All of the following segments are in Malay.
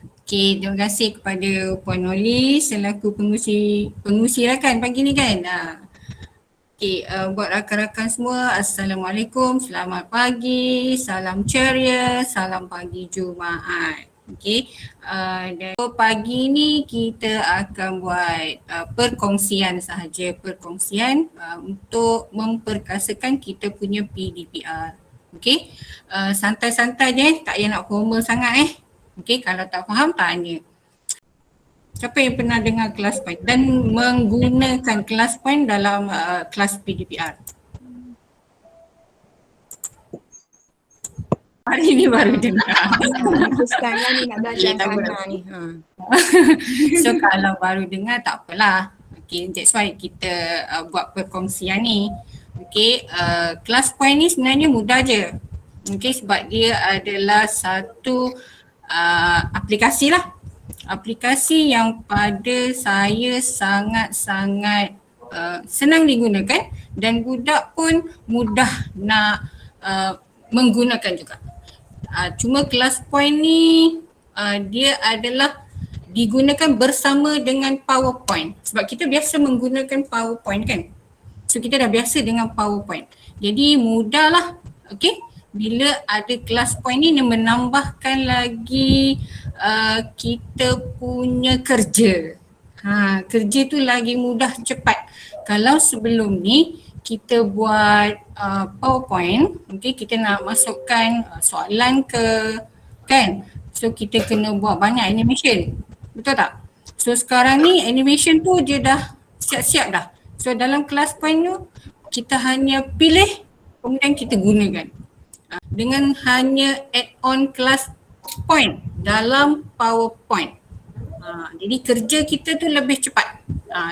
Okey, terima kasih kepada Puan Noli selaku pengusi rakan pagi ni kan. Okey, buat rakan-rakan semua, Assalamualaikum, selamat pagi, salam ceria, salam pagi Jumaat. Okey, dan pagi ni kita akan buat perkongsian sahaja, untuk memperkasakan kita punya PDPR. Okey, santai-santai je, tak payah nak formal sangat Okey, kalau tak faham tanya. Siapa yang pernah dengar kelas point dan menggunakan kelas point dalam kelas PDPR? Hari ni baru dengar. Sekarang ni nak belajar kanan ni. So kalau baru dengar tak apalah. Okay, that's why kita buat perkongsian ni. Okay, kelas point ni sebenarnya mudah je. Okay, sebab dia adalah satu aplikasi lah. Aplikasi yang pada saya sangat-sangat senang digunakan dan budak pun mudah nak menggunakan juga. Cuma kelas point ni dia adalah digunakan bersama dengan PowerPoint sebab kita biasa menggunakan PowerPoint kan. So kita dah biasa dengan PowerPoint. Jadi mudahlah. Okay. Bila ada kelas point ni menambahkan lagi kita punya kerja. Kerja tu lagi mudah cepat. Kalau sebelum ni kita buat PowerPoint, okay, kita nak masukkan soalan ke kan. So kita kena buat banyak animation. Betul tak? So sekarang ni animation tu dia dah siap-siap dah. So dalam kelas point tu kita hanya pilih kemudian kita gunakan. Dengan hanya add-on kelas point dalam PowerPoint. Jadi kerja kita tu lebih cepat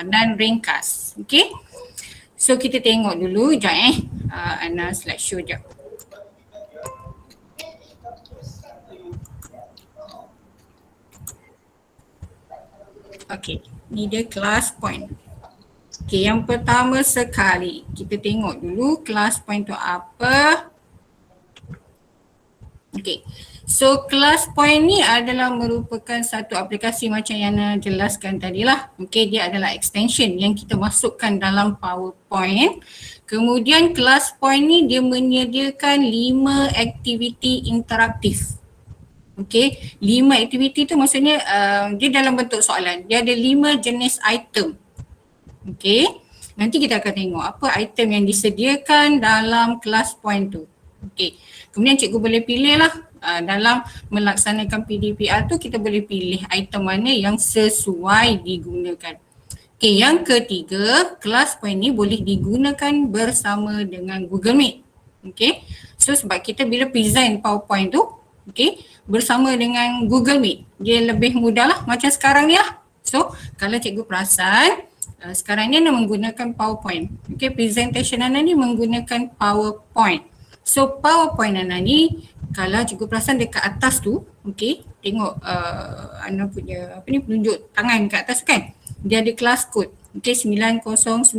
dan ringkas. Okay. So kita tengok dulu sekejap Ana slideshow sekejap. Okay, ni dia kelas point. Okay, yang pertama sekali kita tengok dulu kelas point tu apa. Okay, so kelas point ni adalah merupakan satu aplikasi macam yang Ana jelaskan tadi lah. Okay, dia adalah extension yang kita masukkan dalam PowerPoint. Kemudian kelas point ni dia menyediakan 5 aktiviti interaktif. Okay, 5 aktiviti tu maksudnya dia dalam bentuk soalan. Dia ada 5 jenis item. Okay, nanti kita akan tengok apa item yang disediakan dalam kelas point tu. Okay, kemudian cikgu boleh pilih lah dalam melaksanakan PDPR tu kita boleh pilih item mana yang sesuai digunakan. Okay, yang ketiga, kelas point ni boleh digunakan bersama dengan Google Meet. Okay, so sebab kita bila present PowerPoint tu, okay, bersama dengan Google Meet, dia lebih mudah lah macam sekarang ni lah. So kalau cikgu perasan, sekarang ni Ana menggunakan PowerPoint. Okay, presentation Ana ni menggunakan PowerPoint. So PowerPoint Ana ni kalau cikgu perasan dekat atas tu, okay, tengok Ana punya penunjuk tangan kat atas kan. Dia ada kelas code, okay, 90906.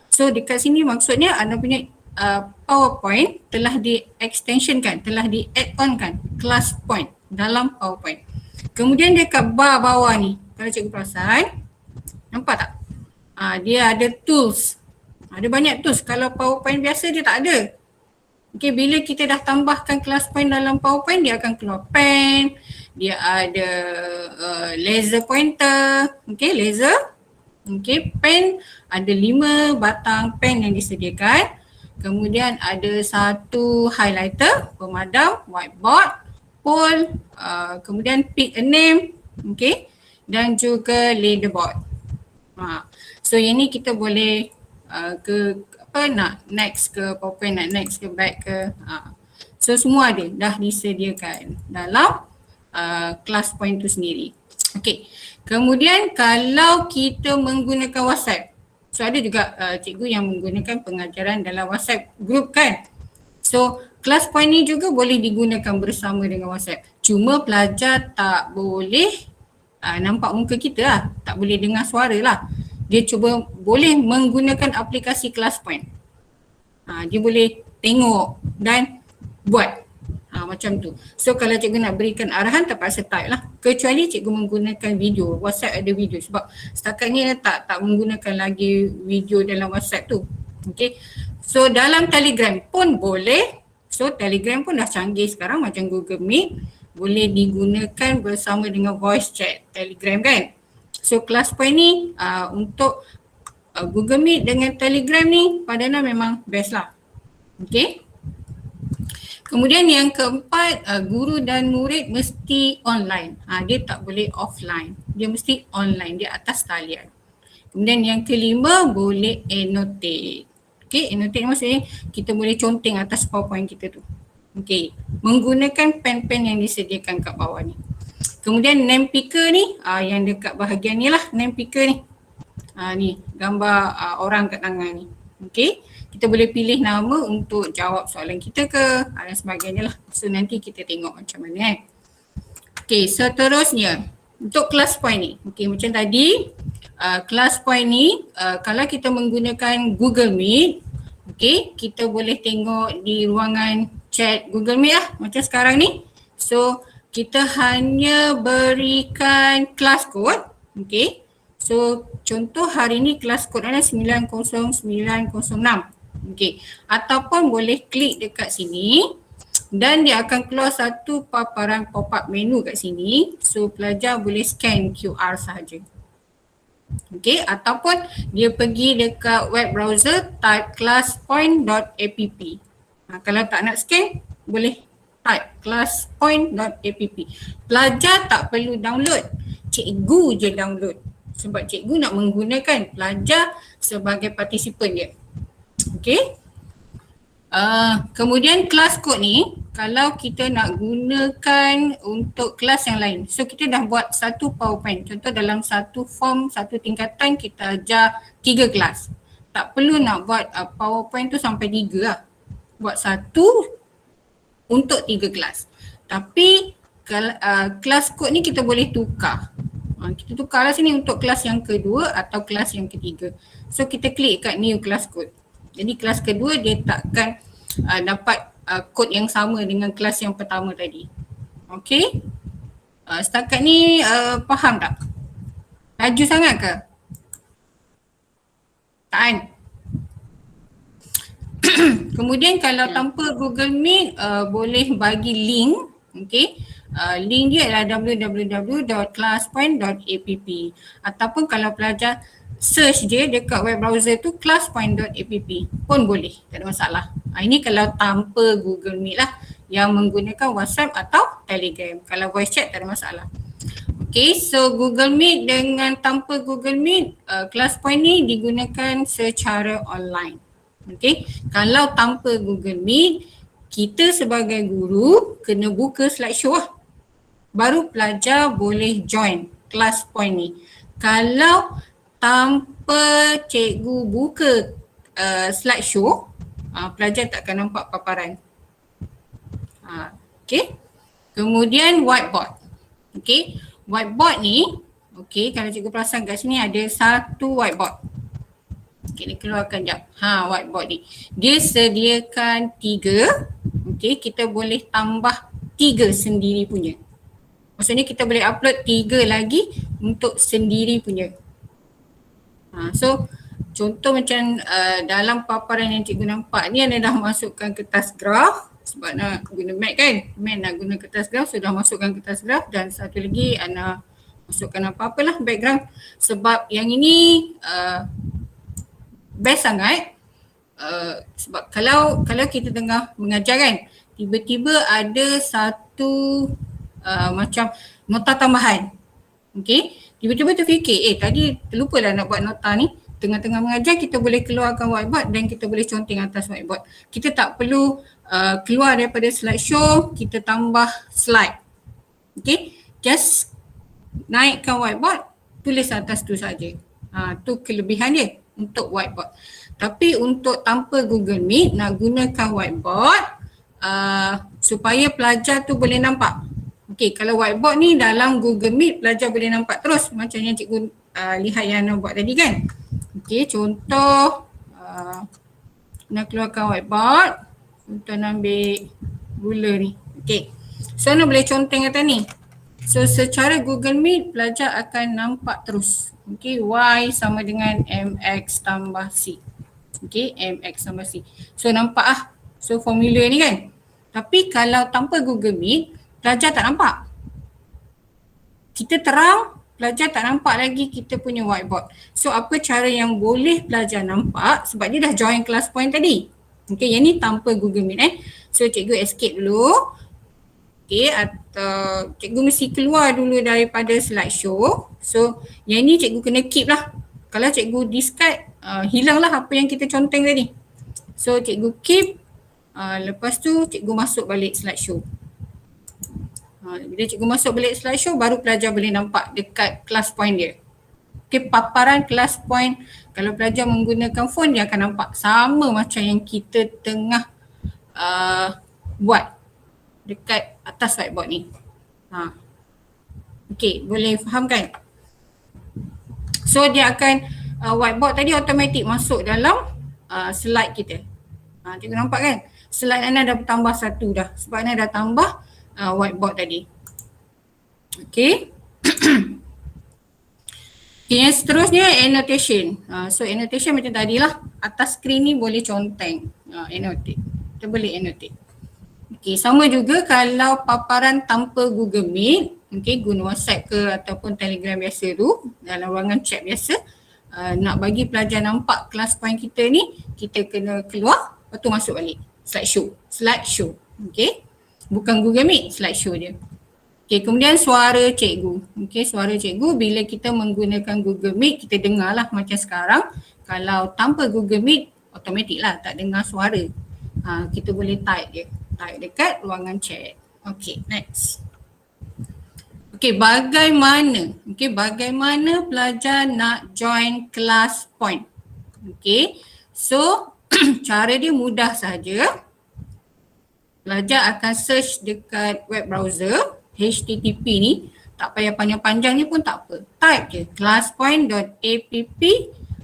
So dekat sini maksudnya Ana punya PowerPoint telah di-extensionkan, telah di-add-on-kan kelas point dalam PowerPoint. Kemudian dekat bar bawah ni, kalau cikgu perasan, nampak tak? Dia ada tools. Ada banyak tools. Kalau PowerPoint biasa dia tak ada. Okay, bila kita dah tambahkan kelas point dalam PowerPoint, dia akan keluar pen, dia ada laser pointer, okay, laser, okay, pen, ada 5 batang pen yang disediakan, kemudian ada 1 highlighter, pemadam, whiteboard, pole, kemudian pick a name, okay, dan juga leaderboard. So yang ni kita boleh nak next ke PowerPoint, nak next ke back ke. So semua ada dah disediakan dalam kelas point tu sendiri. Okay, kemudian kalau kita menggunakan WhatsApp, so ada juga cikgu yang menggunakan pengajaran dalam WhatsApp group kan. So kelas point ni juga boleh digunakan bersama dengan WhatsApp. Cuma pelajar tak boleh nampak muka kita lah, tak boleh dengar suara lah. Dia cuba boleh menggunakan aplikasi kelas point. Dia boleh tengok dan buat. Macam tu. So kalau cikgu nak berikan arahan terpaksa type lah. Kecuali cikgu menggunakan video. WhatsApp ada video sebab setakat ni tak menggunakan lagi video dalam WhatsApp tu. Okay. So dalam Telegram pun boleh. So Telegram pun dah canggih sekarang macam Google Meet. Boleh digunakan bersama dengan voice chat Telegram kan. So class point ni untuk Google Meet dengan Telegram ni pada Ana memang best lah. Okay. Kemudian yang keempat, guru dan murid mesti online. Dia tak boleh offline. Dia mesti online, dia atas talian. Kemudian yang kelima, boleh annotate. Okay, annotate maksudnya kita boleh conteng atas PowerPoint kita tu. Okay, menggunakan pen-pen yang disediakan kat bawah ni. Kemudian name picker ni, yang dekat bahagian ni lah name picker ni. Ni gambar orang kat tangan ni. Okay, kita boleh pilih nama untuk jawab soalan kita ke dan sebagainya lah. So nanti kita tengok macam mana Okay, seterusnya untuk class point ni. Okay, macam tadi class point ni kalau kita menggunakan Google Meet, okay, kita boleh tengok di ruangan chat Google Meet lah macam sekarang ni. So kita hanya berikan class code, okay. So contoh hari ni kelas kod adalah 90906. Okey. Ataupun boleh klik dekat sini dan dia akan keluar satu paparan pop-up menu kat sini. So pelajar boleh scan QR sahaja. Okey, ataupun dia pergi dekat web browser type classpoint.app. Kalau tak nak scan boleh type classpoint.app. Pelajar tak perlu download. Cikgu je download. Sebab cikgu nak menggunakan pelajar sebagai partisipan dia. Okay. Kemudian kelas kod ni kalau kita nak gunakan untuk kelas yang lain. So kita dah buat satu PowerPoint. Contoh dalam satu form, satu tingkatan kita ajar 3 kelas. Tak perlu nak buat PowerPoint tu sampai 3 lah. Buat satu untuk 3 kelas. Tapi kelas kod ni kita boleh tukar. Kita tukarlah sini untuk kelas yang kedua atau kelas yang ketiga. So kita klik kat new class code. Jadi kelas kedua dia takkan dapat kod yang sama dengan kelas yang pertama tadi. Okay. Setakat ni faham tak? Laju sangat ke? Tak kan? Kemudian kalau tanpa Google Meet boleh bagi link. Okay. Link dia adalah www.classpoint.app ataupun kalau pelajar search dia dekat web browser tu classpoint.app pun boleh, tak ada masalah. Ini kalau tanpa Google Meet lah, yang menggunakan WhatsApp atau Telegram. Kalau voice chat tak ada masalah. Okay, so Google Meet dengan tanpa Google Meet, ClassPoint ni digunakan secara online. Okay, kalau tanpa Google Meet, kita sebagai guru kena buka slideshow lah. Baru pelajar boleh join ClassPoint ni. Kalau tanpa cikgu buka slideshow, pelajar tak akan nampak paparan. Okay. Kemudian whiteboard. Okay. Whiteboard ni, okay, kalau cikgu perasan kat sini ada satu whiteboard. Okay, ni keluarkan jap. Whiteboard ni. Dia sediakan 3. Okay, kita boleh tambah 3 sendiri punya. Maksudnya kita boleh upload 3 lagi untuk sendiri punya. So contoh macam dalam paparan yang cikgu nampak ni, anda dah masukkan kertas graf sebab nak guna Mac kan. Mac nak guna kertas graf, sudah masukkan kertas graf dan satu lagi anda masukkan apa-apalah background. Sebab yang ini best sangat sebab kalau kita tengah mengajar kan, tiba-tiba ada satu macam nota tambahan. Okay, tiba-tiba terfikir, tadi terlupa lah nak buat nota ni. Tengah-tengah mengajar kita boleh keluarkan whiteboard dan kita boleh conteng atas whiteboard. Kita tak perlu keluar daripada slideshow, kita tambah slide. Okay, just naikkan whiteboard, tulis atas tu saja. Tu kelebihan dia untuk whiteboard. Tapi untuk tanpa Google Meet, nak gunakan whiteboard supaya pelajar tu boleh nampak. Okay, kalau whiteboard ni dalam Google Meet pelajar boleh nampak terus macam yang cikgu lihat yang Ana buat tadi kan. Okay, contoh nak keluarkan whiteboard, contoh nak ambil ruler ni. Okay. So Ana boleh conteng atas ni. So secara Google Meet pelajar akan nampak terus. Okay, Y sama dengan MX tambah C. Okay, MX tambah C. So nampak ah. So formula ni kan. Tapi kalau tanpa Google Meet, pelajar tak nampak. Kita terang, pelajar tak nampak lagi kita punya whiteboard. So apa cara yang boleh pelajar nampak sebab dia dah join class point tadi. Okay, yang ni tanpa Google Meet So cikgu escape dulu. Okay, atau cikgu mesti keluar dulu daripada slideshow. So yang ni cikgu kena keep lah. Kalau cikgu discard, hilang lah apa yang kita conteng tadi. So cikgu keep, lepas tu cikgu masuk balik slideshow. Bila cikgu masuk balik slideshow, baru pelajar boleh nampak dekat class point dia. Okay, paparan class point, kalau pelajar menggunakan phone, dia akan nampak sama macam yang kita tengah buat dekat atas whiteboard ni. Okay, boleh faham kan? So dia akan, whiteboard tadi automatik masuk dalam slide kita. Cikgu nampak kan? Slide Ana dah bertambah satu dah sebab Ana dah tambah whiteboard tadi. Okay. Okay, yang seterusnya annotation. So annotation macam tadi lah. Atas skrin ni boleh conteng. Annotate. Kita boleh annotate. Okay, sama juga kalau paparan tanpa Google Meet, okay, guna WhatsApp ke ataupun Telegram biasa tu, dalam ruangan chat biasa, nak bagi pelajar nampak kelas point kita ni, kita kena keluar, lepas tu masuk balik. Slideshow. Okay. Bukan Google Meet, slideshow dia. Okay, kemudian suara cikgu. Okay, suara cikgu bila kita menggunakan Google Meet, kita dengar lah macam sekarang. Kalau tanpa Google Meet, automatik lah tak dengar suara. Kita boleh type je. Type dekat ruangan chat. Okay, next. Okay, bagaimana pelajar nak join class point? Okay, so cara dia mudah saja. Pelajar akan search dekat web browser, HTTP ni, tak payah panjang-panjang ni pun tak apa. Type je classpoint.app,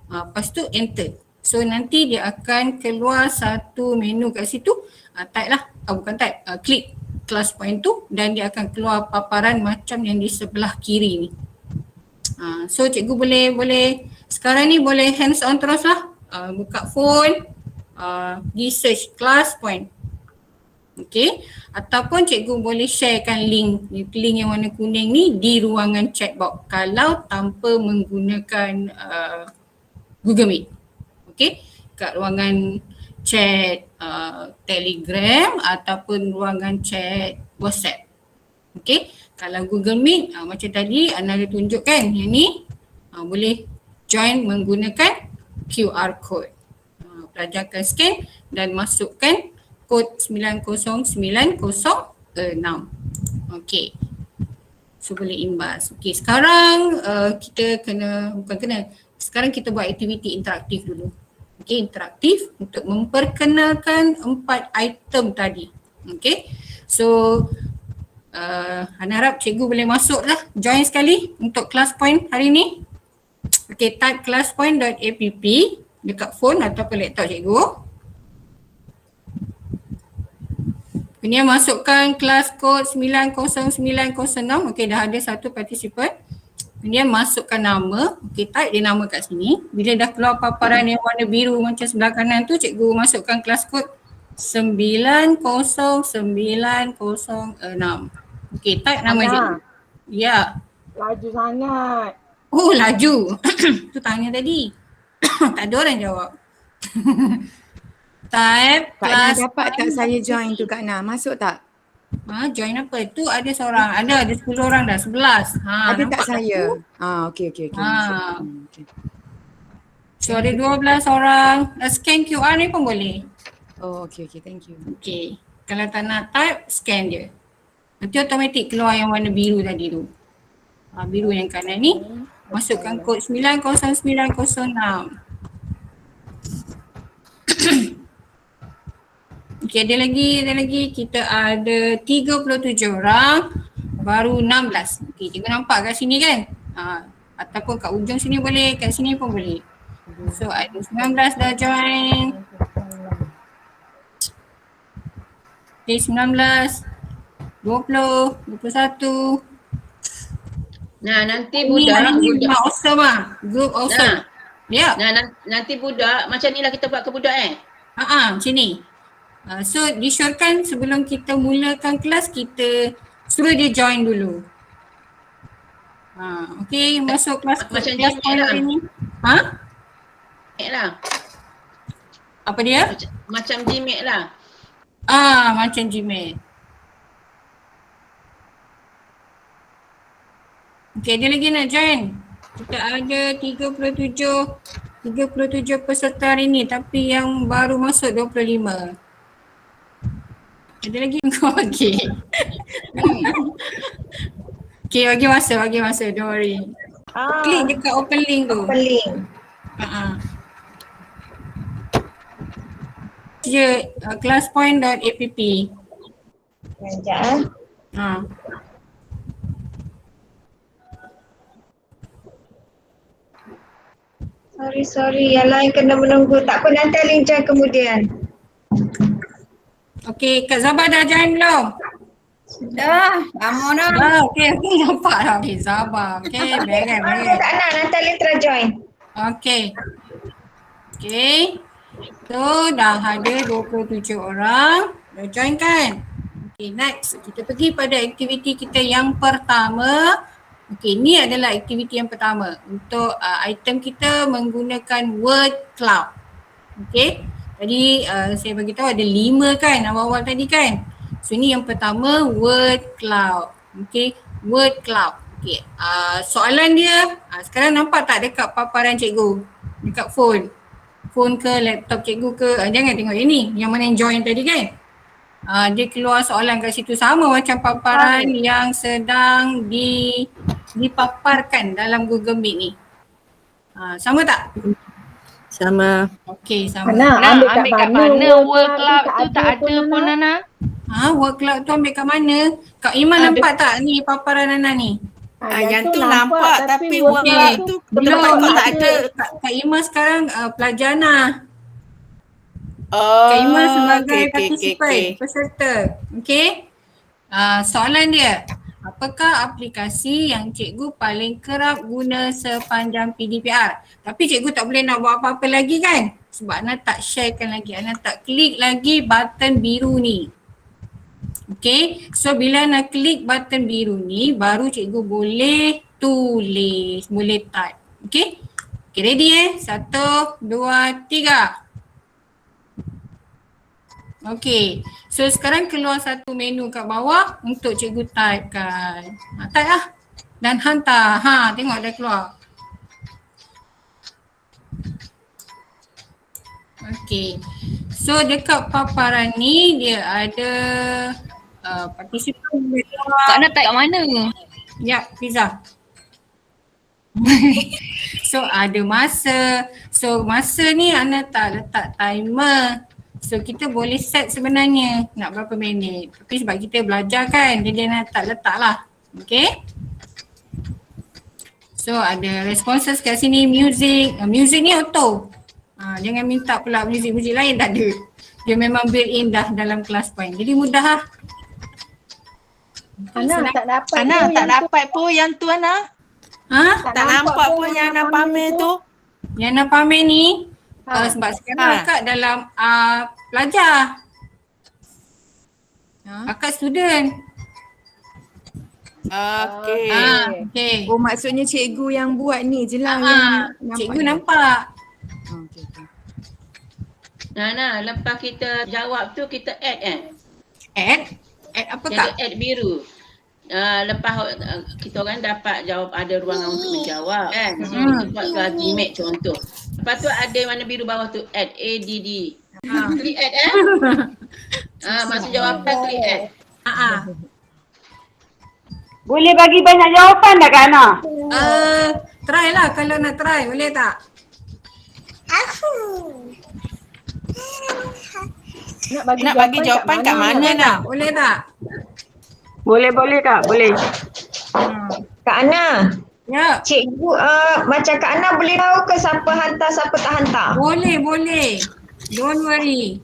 lepas tu enter. So nanti dia akan keluar satu menu kat situ, type lah, klik class point tu dan dia akan keluar paparan macam yang di sebelah kiri ni. So cikgu boleh sekarang ni boleh hands on terus lah, buka phone, di search class point. Okay, ataupun cikgu boleh sharekan link yang warna kuning ni di ruangan chat box kalau tanpa menggunakan Google Meet. Okay, kat ruangan chat Telegram ataupun ruangan chat WhatsApp. Okay, kalau Google Meet macam tadi Ana ada tunjukkan yang ni, boleh join menggunakan QR code. Pelajar akan scan dan masukkan kod 90906. Okay. So boleh imbas. Okay, sekarang sekarang kita buat aktiviti interaktif dulu. Okay, interaktif untuk memperkenalkan 4 item tadi. Okay. So Ana harap cikgu boleh masuk lah, join sekali untuk class point hari ni. Okay, type classpoint.app dekat phone ataupun laptop cikgu. Kemudian masukkan kelas kod 90906. Okey, dah ada satu partisipan. Kemudian masukkan nama. Okey, type dia nama kat sini. Bila dah keluar paparan yang warna biru macam sebelah kanan tu, cikgu masukkan kelas kod 90906. Okey, type nama cikgu. Ya. Laju sangat. Oh, laju. Tu tanya tadi. Tak ada orang jawab. Type Kak kelas. Nah dapat tak saya join tu Kak Nah? Masuk tak? Join apa? Tu ada seorang. Ada 10 orang dah. 11. Ada tak saya? Okey. Okay. So ada 12 orang. Scan QR ni pun boleh. Oh, okey. Thank you. Okay. Kalau tak nak type, scan je. Nanti automatik keluar yang warna biru tadi tu. Biru yang kanan ni. Masukkan kod 90906. Okay, ada lagi. Kita ada 37 orang, baru 16. Okay, cikgu nampak kat sini kan? Ataupun kat ujung sini boleh, kat sini pun boleh. So ada 19 dah join. Okay, 19. 20, 21. Nah, nanti Ini hari budak, ni budak. memang awesome lah. Group awesome. Ya. Nanti budak macam ni lah kita buat ke budak Macam ni. So disyorkan sebelum kita mulakan kelas kita suruh dia join dulu. Okay, masuk kelas Macam kelas Gmail point lah. hari ni. lah. Apa dia? Macam Gmail lah. Macam Gmail. Okay, ada lagi nak join? Kita ada 37 peserta hari ni tapi yang baru masuk 25. Ada lagi kau bagi. Okay, bagi masa, don't worry. Klik dekat open link tu. Open link. Je classpoint.app. Sekejap. Sorry. Yang lain kena menunggu. Tak apa, nanti link join kemudian. Okay, Kak Zabah dah join belum? Dah, lama dah. Okay, nampak dah. Okay, Zabah. Okay, beres. Tak nak, nanti link terus join. Okay. So, dah ada 27 orang. Dah join kan? Okay, next. Kita pergi pada aktiviti kita yang pertama. Okay, ni adalah aktiviti yang pertama. Untuk item kita menggunakan word cloud. Okay. Tadi saya bagi tahu ada 5 kan awal-awal tadi kan. So ni yang pertama word cloud. Okay, word cloud. Okay, soalan dia sekarang nampak tak dekat paparan cikgu? Dekat phone ke laptop cikgu ke, jangan tengok yang ni, yang mana yang join tadi kan. Dia keluar soalan kat situ sama macam paparan yang sedang dipaparkan dalam Google Meet ni. Sama tak? Sama. Okay, sama. Ambil kat mana word cloud tu tak ada pun Nana. Word cloud tu ambil kat mana? Kak Iman nampak tak ni paparan Nana ni? Yang tu nampak tapi word cloud tu tempat tu tak ada. Kak Iman sekarang pelajar Kak Iman sebagai partisipan, peserta. Okay. Soalan dia, apakah aplikasi yang cikgu paling kerap guna sepanjang PDPR? Tapi cikgu tak boleh nak buat apa-apa lagi kan? Sebab Ana tak sharekan lagi, Ana tak klik lagi button biru ni. Okay, so bila Ana klik button biru ni, baru cikgu boleh tulis, boleh type. Okay, ready 1, 2, 3. Okay, so sekarang keluar satu menu kat bawah untuk cikgu type kan. Type lah dan hantar. Tengok dah keluar. Okay, so dekat paparan ni dia ada partisipan. Kak nak type kat mana? Ya, Fiza. So ada masa. So masa ni Ana tak letak timer. So kita boleh set sebenarnya nak berapa minit. Tapi sebab kita belajar kan, jadi Ana tak letak lah. Okay. So ada responses kat sini, music. Music ni auto. Jangan minta pula music lain, tak ada. Dia memang built in dah dalam class point. Jadi mudah lah. Ana tak dapat. Ana tak dapat pun yang tu Ana. Tak nampak pun yang Ana pamer tu. Yang nak pamer ni sebab sekarang akak dalam pelajar. Akak student. Okay. Oh, maksudnya cikgu yang buat ni je lah yang Cikgu nampak. Okay. Nah, lepas kita jawab tu kita add Add apa Jadi kak? add biru. Lepas kita orang dapat jawab, ada ruangan untuk menjawab kan. So kita buat ke Gmail contoh. Lepas tu ada mana biru bawah tu add, ADD. Klik add masuk jawapan klik add. Boleh bagi banyak jawapan tak Kak Ana? Try lah kalau nak try, boleh tak? Nak bagi jawapan kat mana nak? Boleh tak? Boleh Kak, boleh. Kak Ana, Ya. cikgu macam Kak Ana boleh tahu ke siapa hantar, siapa tak hantar? Boleh. Don't worry.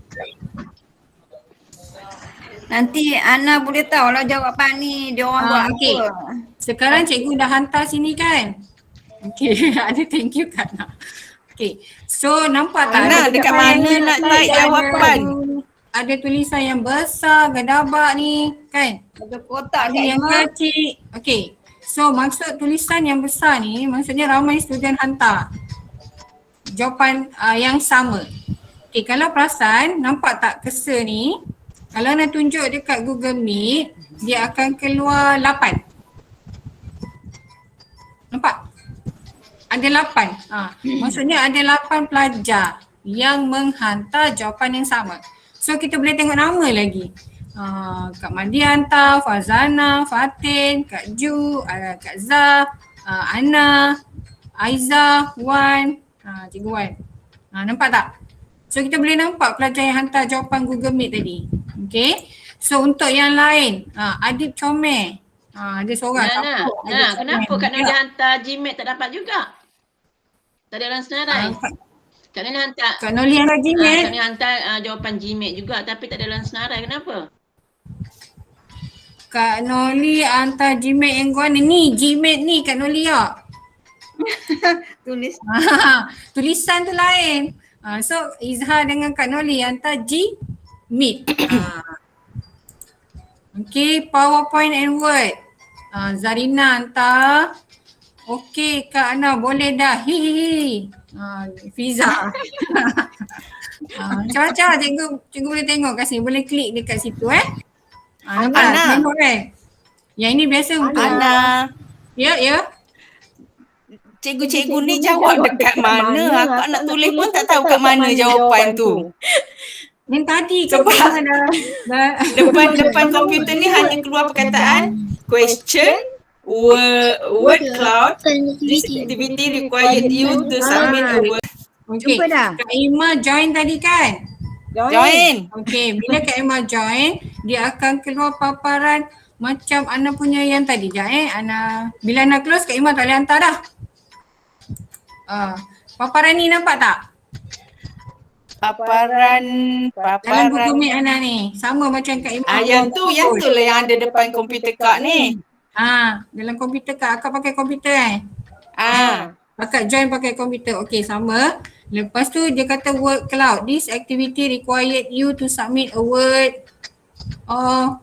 Nanti Ana boleh tahu lah jawapan ni dia orang buat okey. apa. Sekarang cikgu dah hantar sini kan? Okey, ada thank you Kak Ana. Okey, so nampak tak? Ana, dekat mana nak type jawapan? Ada tulisan yang besar, gedabak ni kan? Ada kotak Ada yang kecil. Okey, so maksud tulisan yang besar ni maksudnya ramai student hantar jawapan yang sama. Okey, kalau perasan nampak tak cursor ni? Kalau nak tunjuk dekat Google Meet, dia akan keluar 8. Nampak? Ada 8. Maksudnya ada 8 pelajar yang menghantar jawapan yang sama. So kita boleh tengok nama lagi. Kak Madi hantar, Fazana, Fatin, Kak Ju, Kak Zah, Ana, Aiza, Wan, Cikgu Wan. Nampak tak? So kita boleh nampak pelajar yang hantar jawapan Google Meet tadi. Okay. So untuk yang lain, Adib Comel. Ada seorang. Kenapa Kak Nolia hantar Gmail tak dapat juga? Tak ada dalam senarai. Kak Nolia hantar. Kak Nolia hantar Gmail. Kak Nolia hantar jawapan Gmail juga tapi tak ada dalam senarai. Kenapa? Kak Nolia hantar Gmail yang gua ni. Gmail ni Kak Nolia. Tulisan tu lain. So Izhar dengan Kak Nolia hantar Gmeet. Okay, PowerPoint and Word. Zarina hantar. Okay Kak Ana boleh dah. Hihihi. Fiza. Macam-macam cikgu boleh tengok kat sini. Boleh klik dekat situ nampak? Tengok kan? Yang ini biasa untuk Ana. Ya. Cikgu-cikgu ni jawab dekat mana? Akak nak tulis pun tak tahu kat mana jawapan tu. Yang tadi Sebab depan komputer ni hanya keluar perkataan question, word cloud, this activity required you to submit a word. Okay. Jumpa dah. Kak Ima join tadi kan? Join. Okay, bila Kak Ima join, dia akan keluar paparan macam Ana punya yang tadi. Ana, bila Ana close, Kak Ima tak boleh hantar dah. Paparan ni nampak tak? Paparan. Dalam Google Meet Ana ni. Sama macam Kak Ima. Yang tu lah yang ada depan komputer Kak ni. Dalam komputer Kak. Akak pakai komputer Akak join pakai komputer. Okay, sama. Lepas tu dia kata word cloud. This activity required you to submit a word.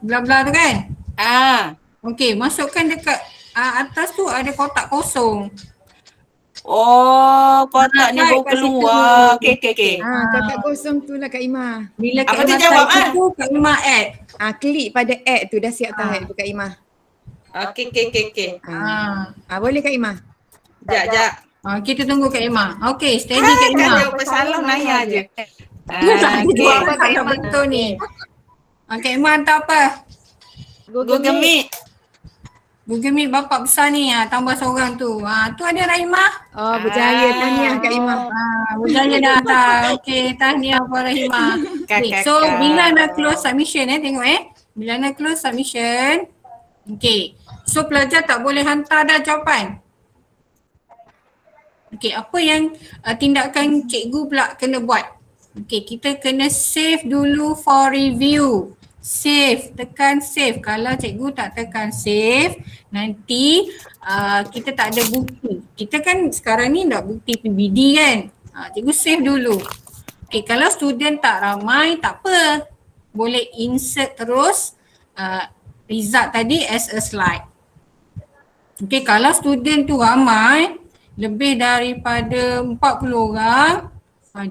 Bla bla tu kan? Okay, masukkan dekat atas tu ada kotak kosong. Kotak ni baru keluar. Okay. Kotak kosong tu lah Kak Ima. Bila Kak Apa tu Ima jawab, type tu, Kak Ima add. Klik pada add tu dah siap type tu Kak Ima. Okay. Boleh Kak Ima? Sekejap. Kita tunggu Kak Ima. Okay, steady Kak Ima. Kan jawapan salah Naya je. Jawapan tak betul ni. Kak Ima hantar apa? Google Meet. Google Meet bapak besar ni, tambah seorang tu. Tu ada Rahimah. Berjaya. Tahniah Kak Ima. Berjaya dah hantar. Okay, tahniah Puan Rahimah. Okay, so bila nak close submission tengok Bila nak close submission. Okay, so pelajar tak boleh hantar dah jawapan. Okay, apa yang tindakan cikgu pula kena buat? Okay, kita kena save dulu for review. Save, tekan save. Kalau cikgu tak tekan save, nanti kita tak ada bukti. Kita kan sekarang ni nak bukti PBD kan. Cikgu save dulu. Okay, kalau student tak ramai, tak apa. Boleh insert terus result tadi as a slide. Okay, kalau student tu ramai, lebih daripada 40 orang,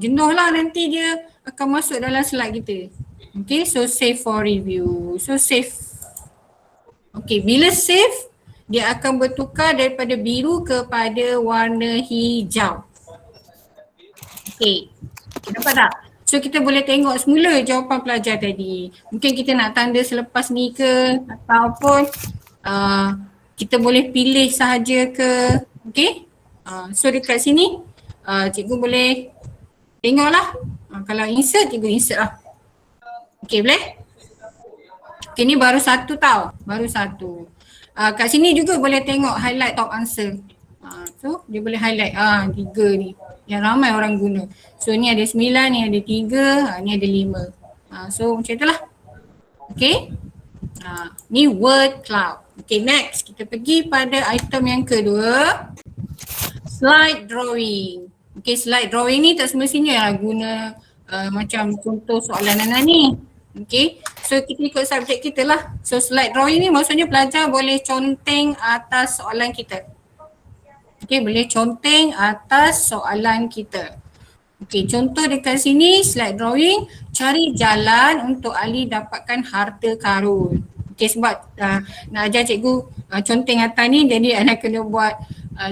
jenuh lah nanti dia akan masuk dalam slide kita. Okay, so save for review. So save. Okay, bila save, dia akan bertukar daripada biru kepada warna hijau. Okay, nampak tak? So kita boleh tengok semula jawapan pelajar tadi. Mungkin kita nak tanda selepas ni ke ataupun kita boleh pilih sahaja ke. Okay, so dekat sini cikgu boleh tengoklah. Kalau insert, cikgu insert lah. Okay, boleh? Okay, ni baru satu tau. Baru satu. Kat sini juga boleh tengok highlight top answer. So, dia boleh highlight 3 ni. Yang ramai orang guna. So, ni ada 9, ni ada 3, ni ada 5. So, macam itulah. Okay. Ni word cloud. Okay, next kita pergi pada item yang kedua. Slide drawing. Okay, slide drawing ni tak semestinya lah guna macam contoh soalan Nana ni. Okay, so kita ikut subjek kita lah. So slide drawing ni maksudnya pelajar boleh conteng atas soalan kita. Okay, boleh conteng atas soalan kita. Okay, contoh dekat sini slide drawing, cari jalan untuk Ali dapatkan harta karun. Okay, sebab nak ajar cikgu conteng atas ni, jadi anak kena buat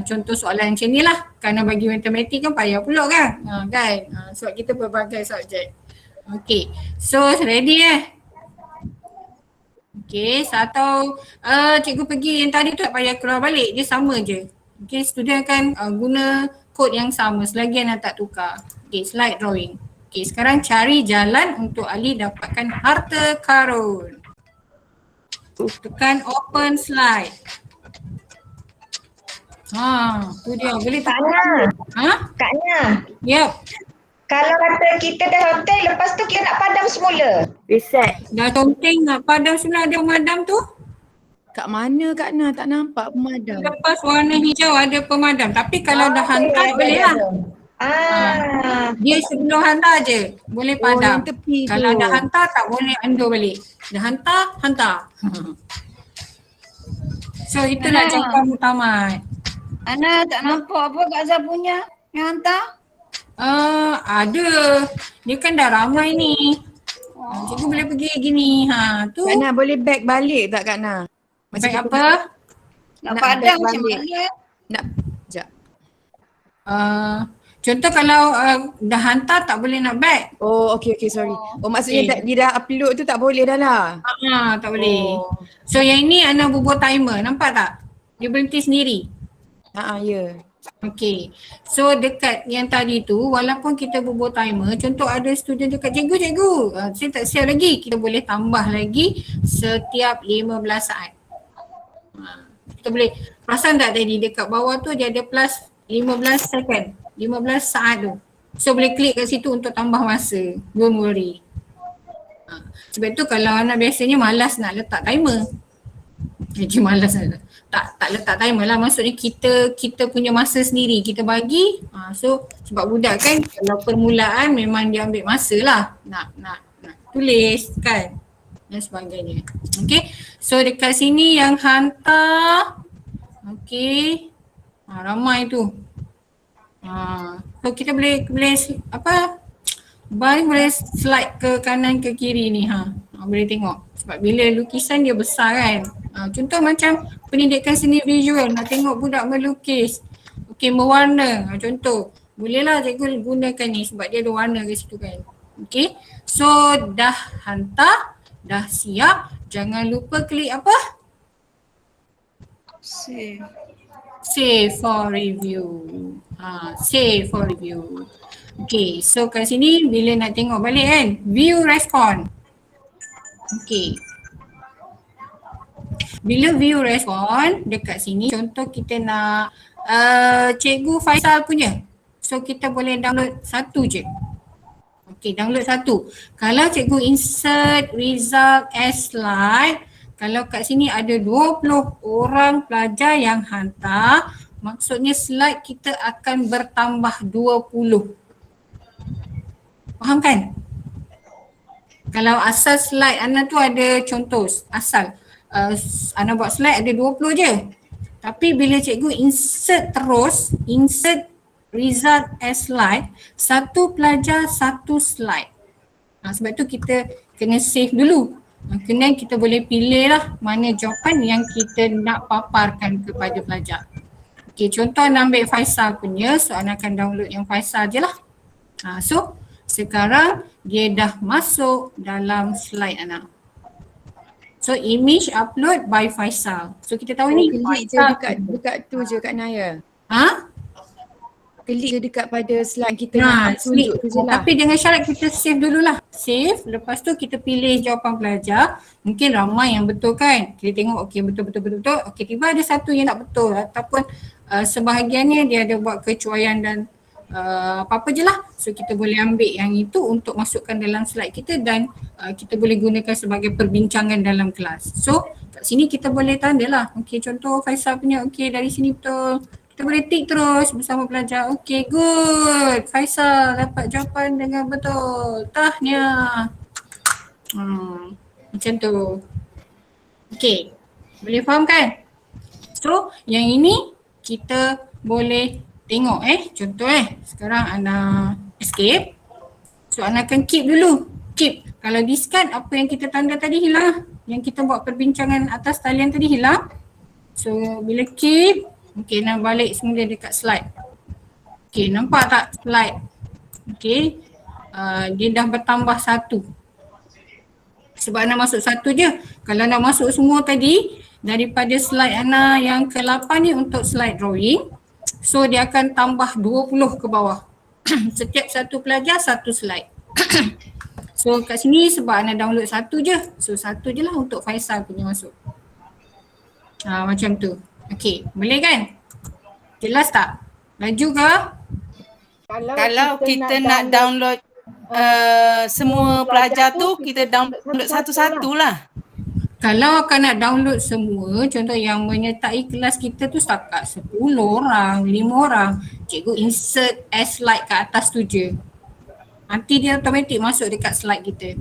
contoh soalan macam ni lah. Kerana bagi matematik kan payah pula kan. Sebab kita berbagai subjek. Okay, so ready Okay, atau cikgu pergi yang tadi tu tak payah keluar balik, dia sama je. Okay, student akan guna kod yang sama selagi anak tak tukar. Okay, slide drawing. Okay, sekarang cari jalan untuk Ali dapatkan harta karun. Tekan open slide. Tu dia. Boleh tak? Kak Nya, Yep. kalau kata kita dah hotel, lepas tu kita nak padam semula. Reset. Dah conteng nak padam semula, ada pemadam tu. Kat mana Kak Na? Tak nampak pemadam. Lepas warna hijau ada pemadam. Tapi kalau dah hantar boleh lah. Dia sebelum hantar je boleh padam. yang tepi tu. Kalau dah hantar tak boleh undo balik. Dah hantar. So itulah jawapan utama. Ana tak nampak apa Kak Zah punya yang hantar. Ada. Dia kan dah ramai ni. Cikgu boleh pergi gini. Tu. Kak Na boleh back balik tak Kak Na? Baik cikgu apa? Nak Nak padam back macam balik. mana? Nak, sekejap. Contoh kalau dah hantar tak boleh nak back. Oh, okay, sorry. Oh, maksudnya dia dah upload tu tak boleh dah lah. Tak boleh. Oh. So yang ini Ana bubuh timer. Nampak tak? Dia berhenti sendiri. Ya. Okay. So dekat yang tadi tu walaupun kita bubuh timer, contoh ada student dekat cikgu, saya tak siap lagi. Kita boleh tambah lagi setiap 15 saat. Kita boleh, perasan tak tadi dekat bawah tu dia ada plus 15 second, 15 saat tu. So boleh klik kat situ untuk tambah masa. Don't worry. Sebab tu kalau anak biasanya malas nak letak timer. Jadi malas nak tak letak timer lah, maksudnya kita punya masa sendiri kita bagi. So sebab budak kan kalau permulaan memang dia ambil masa lah nak tulis kan dan sebagainya. Okay, so dekat sini yang hantar, okay, ramai tu. So kita boleh apa, boleh slide ke kanan ke kiri ni. Boleh tengok sebab bila lukisan dia besar kan. Contoh macam pendidikan seni visual, nak tengok budak melukis, okay, mewarna, contoh bolehlah cikgu gunakan ni sebab dia ada warna kat situ kan. Okay, so dah hantar, dah siap, jangan lupa klik apa? Save for review. Save for review. Okay, so kat sini bila nak tengok balik kan, view respond. Okay, bila view respond dekat sini, contoh kita nak cikgu Faisal punya, so kita boleh download satu je. Okay, download satu. Kalau cikgu insert result as slide, kalau kat sini ada 20 orang pelajar yang hantar, maksudnya slide kita akan bertambah 20. Faham kan? Kalau asal slide Ana tu ada contoh, asal Ana buat slide ada 20 je. Tapi bila cikgu insert terus, insert result as slide, satu pelajar satu slide. Sebab tu kita kena save dulu. Kemudian kita boleh pilih lah mana jawapan yang kita nak paparkan kepada pelajar. Okay, contoh Ana ambil Faisal punya, so Ana akan download yang Faisal je lah. So sekarang dia dah masuk dalam slide Ana. So image upload by Faisal. So kita tahu ni Klik je Faisal. dekat tu je Kak Naya. Klik je dekat pada slide kita nak tunjuk tu je lah. Tapi dengan syarat kita save dululah. Save, lepas tu kita pilih jawapan pelajar. Mungkin ramai yang betul kan. Kita tengok okey betul. Okey, tiba ada satu yang tak betul ataupun sebahagiannya dia ada buat kecuaian dan apa-apa je lah. So kita boleh ambil yang itu untuk masukkan dalam slide kita dan kita boleh gunakan sebagai perbincangan dalam kelas. So kat sini kita boleh tanda lah. Okay, contoh Faisal punya, okay dari sini betul. Kita boleh tick terus bersama pelajar. Okay, good. Faisal dapat jawapan dengan betul. Tahniah. Macam tu. Okay, boleh faham kan? So yang ini kita boleh tengok contoh sekarang Ana escape. So Ana akan keep dulu. Keep. Kalau discard, apa yang kita tanda tadi hilang. Yang kita buat perbincangan atas talian tadi hilang. So bila keep, okay, Ana balik semula dekat slide. Okay, nampak tak slide? Okay, dia dah bertambah 1. Sebab Ana masuk 1 je. Kalau nak masuk semua tadi, daripada slide Ana yang ke-8 ni untuk slide drawing, so dia akan tambah 20 ke bawah. Setiap satu pelajar satu slide. So kat sini sebab Ana download 1 je. So 1 je lah untuk Faisal punya masuk. Macam tu. Okay, boleh kan? Jelas tak? Laju ke? Kalau kita nak download semua pelajar tu, kita download satu-satu lah. Kalau akan nak download semua, contoh yang menyertai kelas kita tu setakat 10 orang, 5 orang, cikgu insert as slide kat atas tu je. Nanti dia automatik masuk dekat slide kita.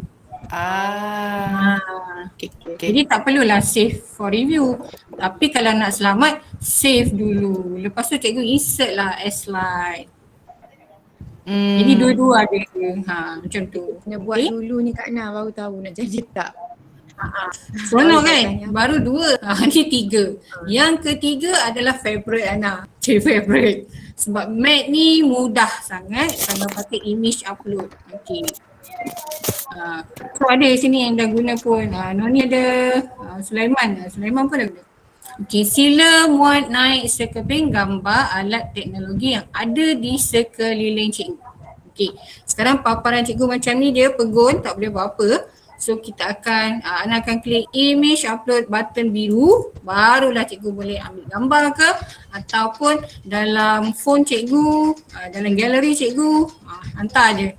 Okay. Jadi tak perlulah save for review. Tapi kalau nak selamat, save dulu. Lepas tu cikgu insert lah as slide. Jadi dua-dua ada. Macam tu. Kena buat dulu ni Kak Na baru tahu nak jadi tak. Seronok kan? Baru 2. Ni 3. Yang ketiga adalah favorite Ana. Favorite. Sebab mat ni mudah sangat kalau pakai image upload. Okay. So ada sini yang dah guna pun. Ni ada Sulaiman. Sulaiman pun dah guna. Okay, sila muat naik sekeping gambar alat teknologi yang ada di sekeliling cikgu. Okay, sekarang paparan cikgu macam ni, dia pegun, tak boleh buat apa. So kita akan, Ana akan klik image upload button biru, barulah cikgu boleh ambil gambar ke ataupun dalam phone cikgu, dalam galeri cikgu, hantar je.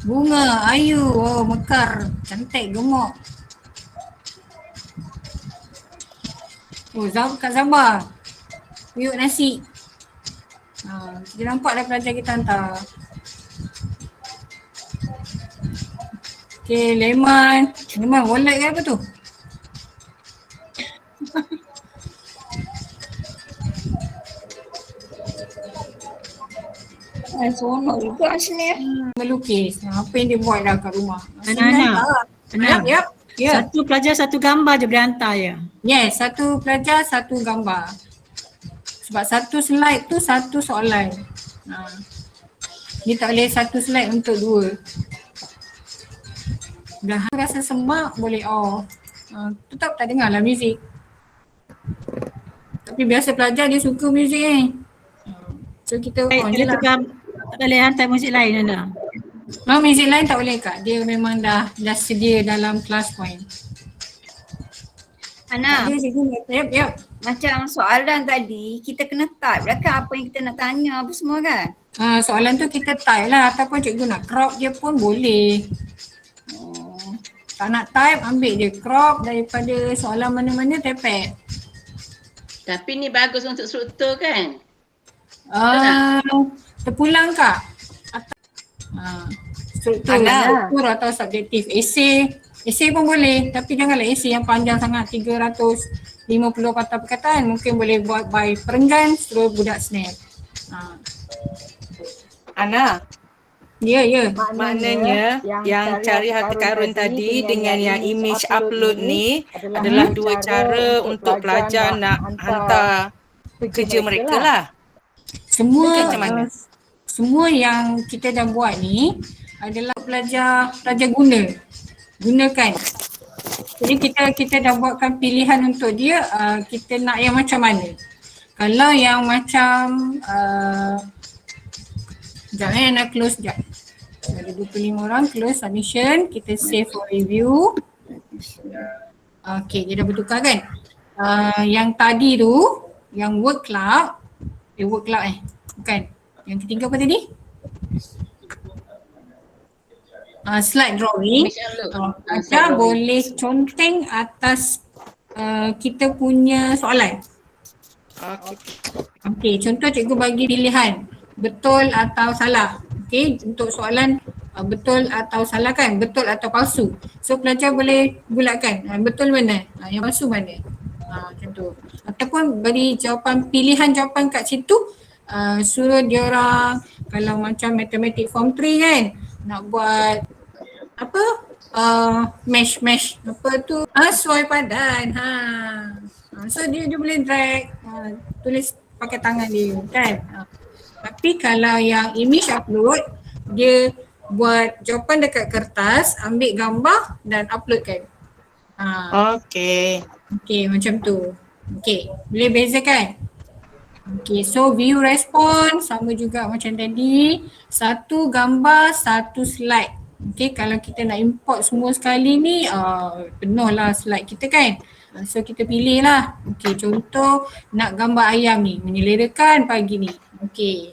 Bunga, ayu, mekar, cantik, gemuk. Kak Zabah, yuk nasi. Dia nampak dah pelajar kita hantar. Okay, lemon. Lemon, wallet ke apa tu? Seronok juga asli. Melukis. Apa yang dia buat dah kat rumah. Ana. Yap. Satu pelajar satu gambar je boleh hantar je. Yes, satu pelajar satu gambar. Sebab satu slide tu satu soalan. Dia tak boleh satu slide untuk 2. Dah rasa semak boleh off. Tetap tak dengar lah muzik. Tapi biasa pelajar dia suka muzik ni. So kita on je lah. Tak boleh hantar muzik lain Ana. Muzik lain tak boleh Kak. Dia memang dah sedia dalam class point. Ana, Yap. macam soalan tadi kita kena type lah kan apa yang kita nak tanya apa semua kan? Soalan tu kita type lah ataupun cikgu nak crop je pun boleh. Tak nak type ambil je crop daripada soalan mana-mana tepek. Tapi ni bagus untuk struktur kan? Terpulang Kak. Struktur atau subjektif. Esei pun boleh tapi janganlah esei yang panjang sangat 350 patah perkataan. Mungkin boleh buat by perenggan suruh budak snap. Ana, Ya. maknanya yang cari harta karun tadi dengan yang image upload ni adalah 2 cara untuk pelajar nak hantar kerja mereka lah. Semua yang kita dah buat ni adalah pelajar gunakan. So Jadi kita dah buatkan pilihan untuk dia, kita nak yang macam mana. Kalau yang macam sekejap nak close sekejap. Ada 25 orang, close submission, kita save for review. Okay, dia dah bertukar kan. Yang tadi tu, yang word cloud, bukan. Yang ketiga apa tadi? Slide drawing. Kita boleh conteng atas kita punya soalan. Okey, contoh cikgu bagi pilihan betul atau salah. Okey, untuk soalan betul atau salah kan, betul atau palsu. So pelajar boleh bulatkan betul mana, yang palsu mana. Macam tu. Ataupun beri jawapan, pilihan jawapan kat situ, suruh diorang kalau macam matematik form 3 kan, nak buat apa, mesh apa tu, suai padan. So dia boleh drag, tulis pakai tangan dia kan. Tapi kalau yang image upload, dia buat jawapan dekat kertas, ambil gambar dan uploadkan. Okay. Okay, macam tu. Okay, boleh bezakan? Okay, so view response sama juga macam tadi. Satu gambar, satu slide. Okay, kalau kita nak import semua sekali ni, penuh lah slide kita kan. So kita pilih lah. Okay, contoh nak gambar ayam ni, menyelerakan pagi ni. Okay,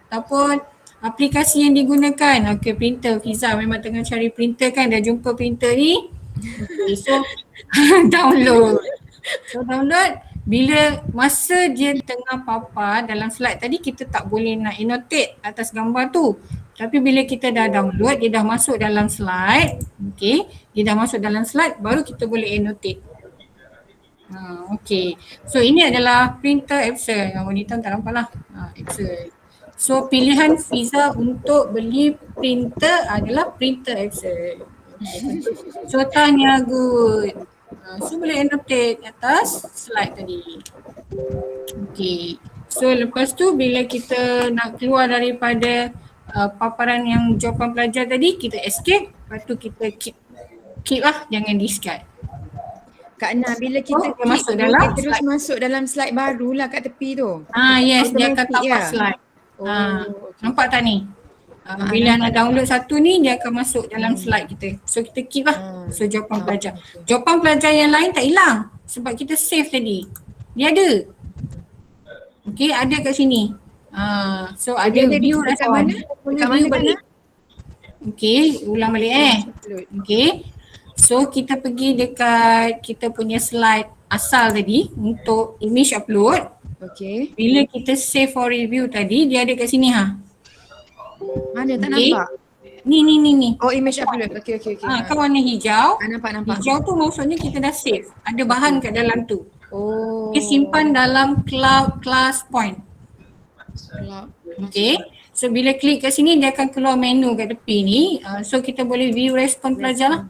ataupun aplikasi yang digunakan. Okay, printer. Fiza memang tengah cari printer kan, dah jumpa printer ni. Okay, so download. So download, bila masa dia tengah papar dalam slide tadi, kita tak boleh nak annotate atas gambar tu. Tapi bila kita dah download, dia dah masuk dalam slide. Okay, dia dah masuk dalam slide, baru kita boleh annotate. Okay, so ini adalah printer Epson. Yang wanita tak nampak lah, Epson. So pilihan Fiza untuk beli printer adalah printer Epson. So tanya good. So boleh annotate atas slide tadi. Okay, so lepas tu bila kita nak keluar daripada paparan yang jawapan pelajar tadi, kita escape. Lepas tu kita keep lah, jangan discard. Kak Ana, bila kita masuk keep, dalam dia terus masuk dalam slide baru lah kat tepi tu. Yes, dia akan Automatic tapak ya? slide. Okay. Nampak tak ni? Bila nak download satu ni, dia akan masuk dalam slide kita. So kita keep lah. So jawapan pelajar. Jawapan pelajar yang lain tak hilang sebab kita save tadi. Dia ada. Okay, ada kat sini. So ada view respon. Dekat mana balik. Okay, ulang balik Okay. So kita pergi dekat kita punya slide asal tadi untuk image upload. Okay. Bila kita save for review tadi, dia ada kat sini Mana tak nampak? Ni. Oh, image upload. Okay. Kan warna hijau. Nampak. Hijau tu maksudnya kita dah save. Ada bahan kat dalam tu. Oh. Kita simpan dalam cloud class point. Okay. So bila klik kat sini, dia akan keluar menu kat tepi ni. So kita boleh view respon pelajar lah.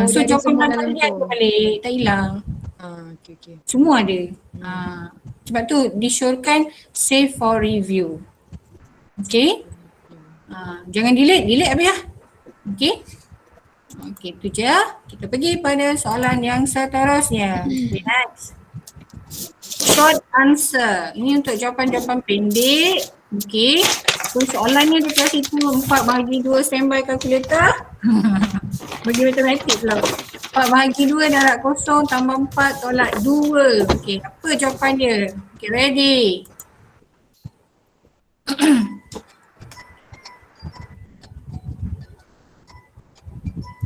So jawapan pelajar ni ada balik, tak hilang. Okay. Semua ada. Sebab tu disyorkan save for review. Okay. Jangan delete habis lah. Okay. Okay, tu je. Kita pergi pada soalan yang seterusnya. Okay, next. Short answer. Ini untuk jawapan-jawapan pendek. Okay. So soalannya dekat situ 4/2 standby calculator. Bagi matematik pula. 4/2 darab kosong tambah 4 tolak 2. Okay, apa jawapan dia? Okay, ready.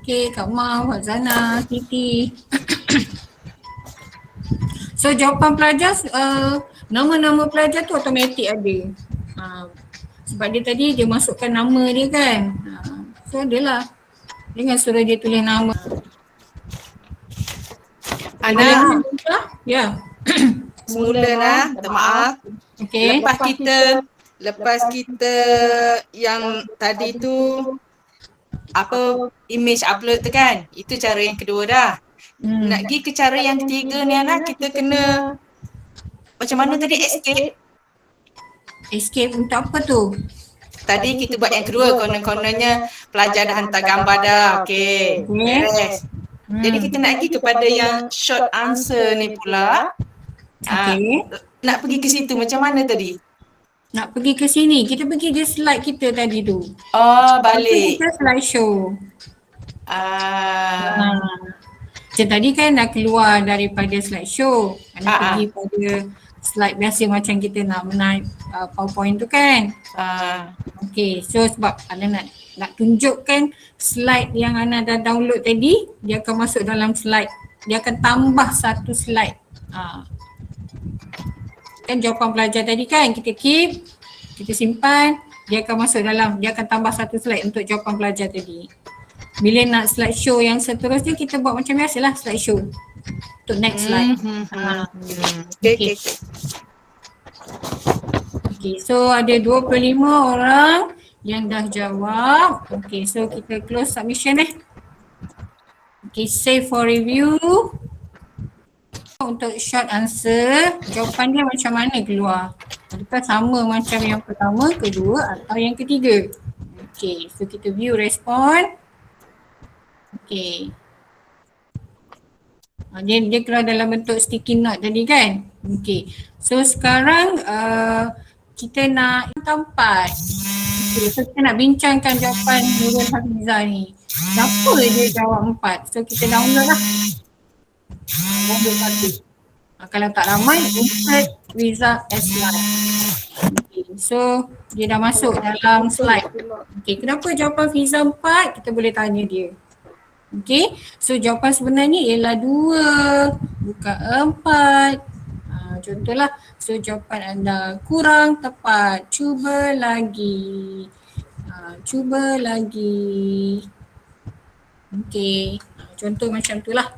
Okay, Kak Mau, Kak Zana, Siti. So jawapan pelajar, nama-nama pelajar tu automatik ada. Sebab dia tadi dia masukkan nama dia kan. So adalah. Jangan suruh dia tulis nama. Ana, ya. mulalah, minta maaf. Okay. Lepas kita yang tadi tu apa image upload tu kan, itu cara yang kedua dah. Nak pergi ke cara yang ketiga ni Ana, kita kena macam mana tadi, Escape untuk apa tu? Tadi kita buat yang kedua, konon-kononnya pelajar dah hantar gambar dah. Okey. Yes. Jadi kita nak pergi kepada yang short answer ni pula. Okay. Nak pergi ke situ macam mana tadi? Nak pergi ke sini. Kita pergi je slide kita tadi tu. Oh, balik. Kita slide show. Macam tadi kan dah keluar daripada slide show. Pergi pada slide biasa macam kita nak menaik PowerPoint tu kan. Okay, so sebab Ana nak tunjukkan slide yang Ana dah download tadi, dia akan masuk dalam slide. Dia akan tambah satu slide. Kan jawapan pelajar tadi kan, kita keep, kita simpan, dia akan masuk dalam, dia akan tambah satu slide untuk jawapan pelajar tadi. Bila nak slide show yang seterusnya, kita buat macam biasalah slide show. Untuk next slide. Okay. Okay, so ada 25 orang yang dah jawab. Okay, so kita close submission . Okay, save for review. Untuk short answer, jawapan dia macam mana keluar? Adakah sama macam yang pertama, kedua atau yang ketiga? Okay, so kita view respon. Okay. Dia keluar dalam bentuk sticky note tadi kan? Okay, so sekarang kita nak tempat. Okay, so kita nak bincangkan jawapan Nurul Hafizah ni. Kenapa dia jawab 4? So kita download lah. Kalau tak ramai, insert result as slide. Okay, so dia dah masuk dalam slide. Okay, kenapa jawapan Fiza 4? Kita boleh tanya dia. Okay, so jawapan sebenarnya ialah 2, bukan 4. Contohlah, so jawapan anda kurang tepat. Cuba lagi. Cuba lagi. Okay, contoh macam tu lah.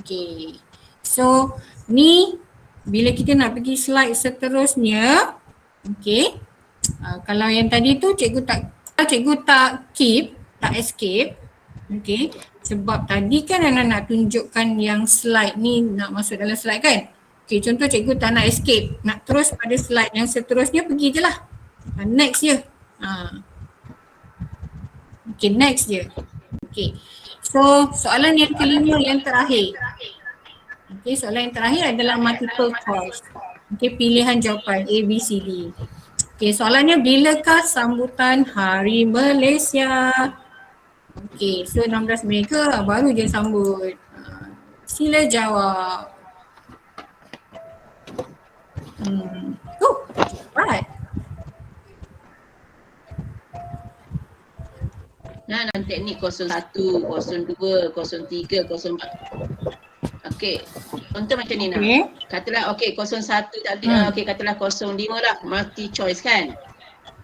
Okay, so ni bila kita nak pergi slide seterusnya. Okay, kalau yang tadi tu cikgu tak keep, tak escape. Okay, sebab tadi kan Ana nak tunjukkan yang slide ni nak masuk dalam slide kan. Okay, contoh cikgu tak nak escape, nak terus pada slide yang seterusnya, pergi je lah. Next je. Okay, next je. Okay, so soalan yang kelima yang terakhir. Okay, soalan yang terakhir adalah multiple choice. Okay, pilihan jawapan A, B, C, D. Okay, soalannya bilakah sambutan Hari Malaysia? Okay, so 16 Mei ke? Baru je sambut. Sila jawab. Cepat. Dalam teknik 01, 02, 03, 04. Okey, contoh macam ni nak. Katalah okey 01 tadi, okey katalah 05 lah, multi choice kan?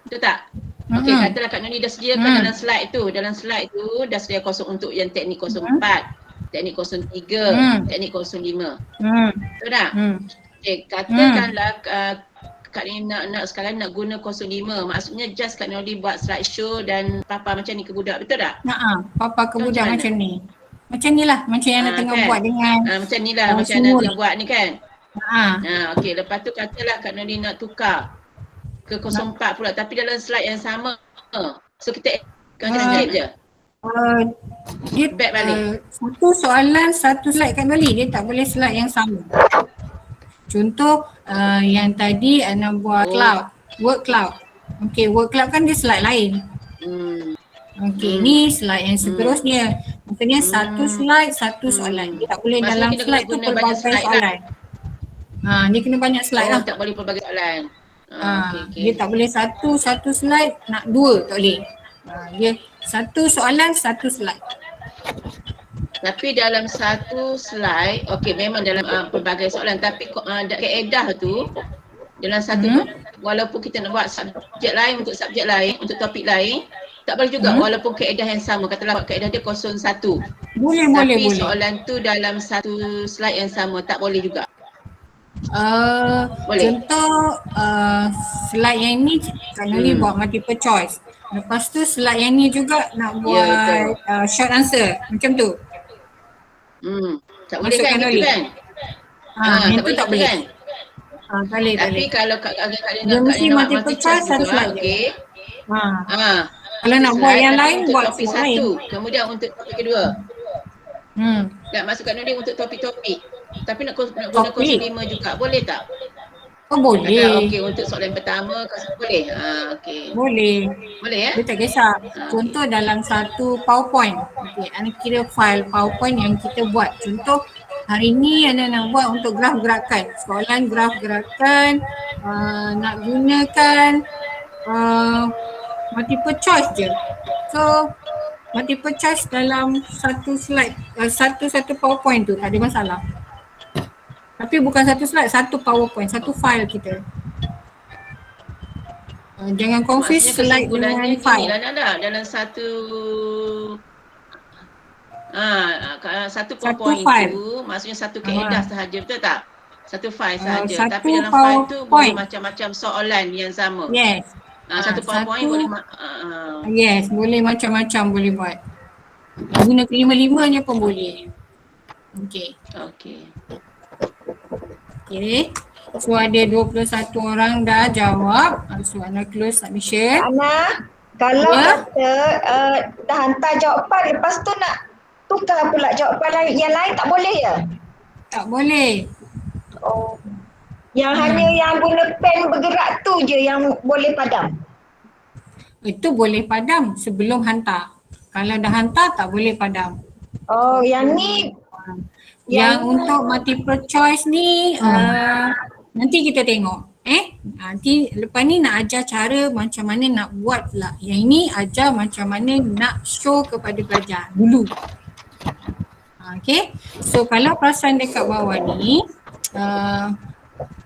Betul tak? Okey, katalah Kak Noni dah sediakan dalam slide tu. Dalam slide tu dah sedia kosong untuk yang teknik 04, teknik 03, teknik 05. Betul tak? Okey, katakanlah Kak Noni nak sekarang nak guna 05. Maksudnya just Kak Noni buat slide show dan papa macam ni ke budak, betul tak? Papa ke budak macam ni. Macam ni lah, macam yang Ana tengah buat dengan macam ni lah, macam Ana tengah buat ni kan. Okey, lepas tu katalah Kak Noni nak tukar ke 04 pula tapi dalam slide yang sama. So kita skip je. Dia back balik. Satu soalan, satu slide kan balik. Dia tak boleh slide yang sama. Contoh yang tadi Ana buat word cloud. Okay, word cloud kan dia slide lain. Okay, ni slide yang seterusnya. Maksudnya satu slide, satu soalan. Dia tak boleh dalam slide tu pelbagai soalan. Dia kena banyak slide lah. Tak boleh pelbagai soalan. Dia tak boleh satu slide nak 2, tak boleh. Dia satu soalan, satu slide. Tapi dalam satu slide, okey memang dalam pelbagai soalan tapi kaedah tu dalam satu walaupun kita nak buat subjek lain untuk subjek lain, untuk topik lain, tak boleh juga walaupun kaedah yang sama. Katalah kaedah dia 01. Boleh. Tapi soalan tu dalam satu slide yang sama, tak boleh juga. Contoh slide yang ni Kak Noli buat multiple choice. Lepas tu slide yang ni juga nak buat short answer. Macam tu. Tak boleh kan gitu kan? Tak boleh tak boleh. Tak boleh. Tapi kalau Kak dia mesti multiple choice satu slide je. Kalau nak buat yang lain, buat topik slide lain. satu. Kemudian untuk topik kedua. nak masukkan ni untuk topik-topik. Tapi nak guna konsep 5 juga. Boleh tak? Oh boleh. Okey, untuk soalan pertama boleh? Okey. Boleh. Boleh ya? Dia tak kisah. Contoh dalam satu PowerPoint. Okey, anda kira file PowerPoint yang kita buat. Contoh hari ni anda nak buat untuk graf gerakan. Soalan graf gerakan nak gunakan multiple choice je. So multiple choice dalam satu slide, satu PowerPoint tu tak ada masalah. Tapi bukan satu slide, satu PowerPoint, satu file kita. Jangan confuse slide dengan file. Dalam satu satu PowerPoint file. itu maksudnya satu kaedah sahaja, betul tak? Satu file sahaja. Satu Tapi dalam file tu boleh PowerPoint. macam-macam soalan yang sama. Yes. Satu PowerPoint boleh Yes, boleh macam-macam boleh buat. Guna kelima-limanya pun boleh. Okey. Okey. Okay. So ada 21 orang dah jawab. So Ana close submission. Ana, kalau kata dah hantar jawapan, lepas tu nak tukar pula jawapan yang lain, tak boleh ya? Tak boleh. Oh. Yang hanya yang guna pen bergerak tu je yang boleh padam. Itu boleh padam sebelum hantar. Kalau dah hantar tak boleh padam. Oh, yang ni Yang untuk multiple choice ni nanti kita tengok. Nanti lepas ni nak ajar cara macam mana nak buat pula. Yang ini ajar macam mana nak show kepada pelajar dulu. Okay. So kalau perasan dekat bawah ni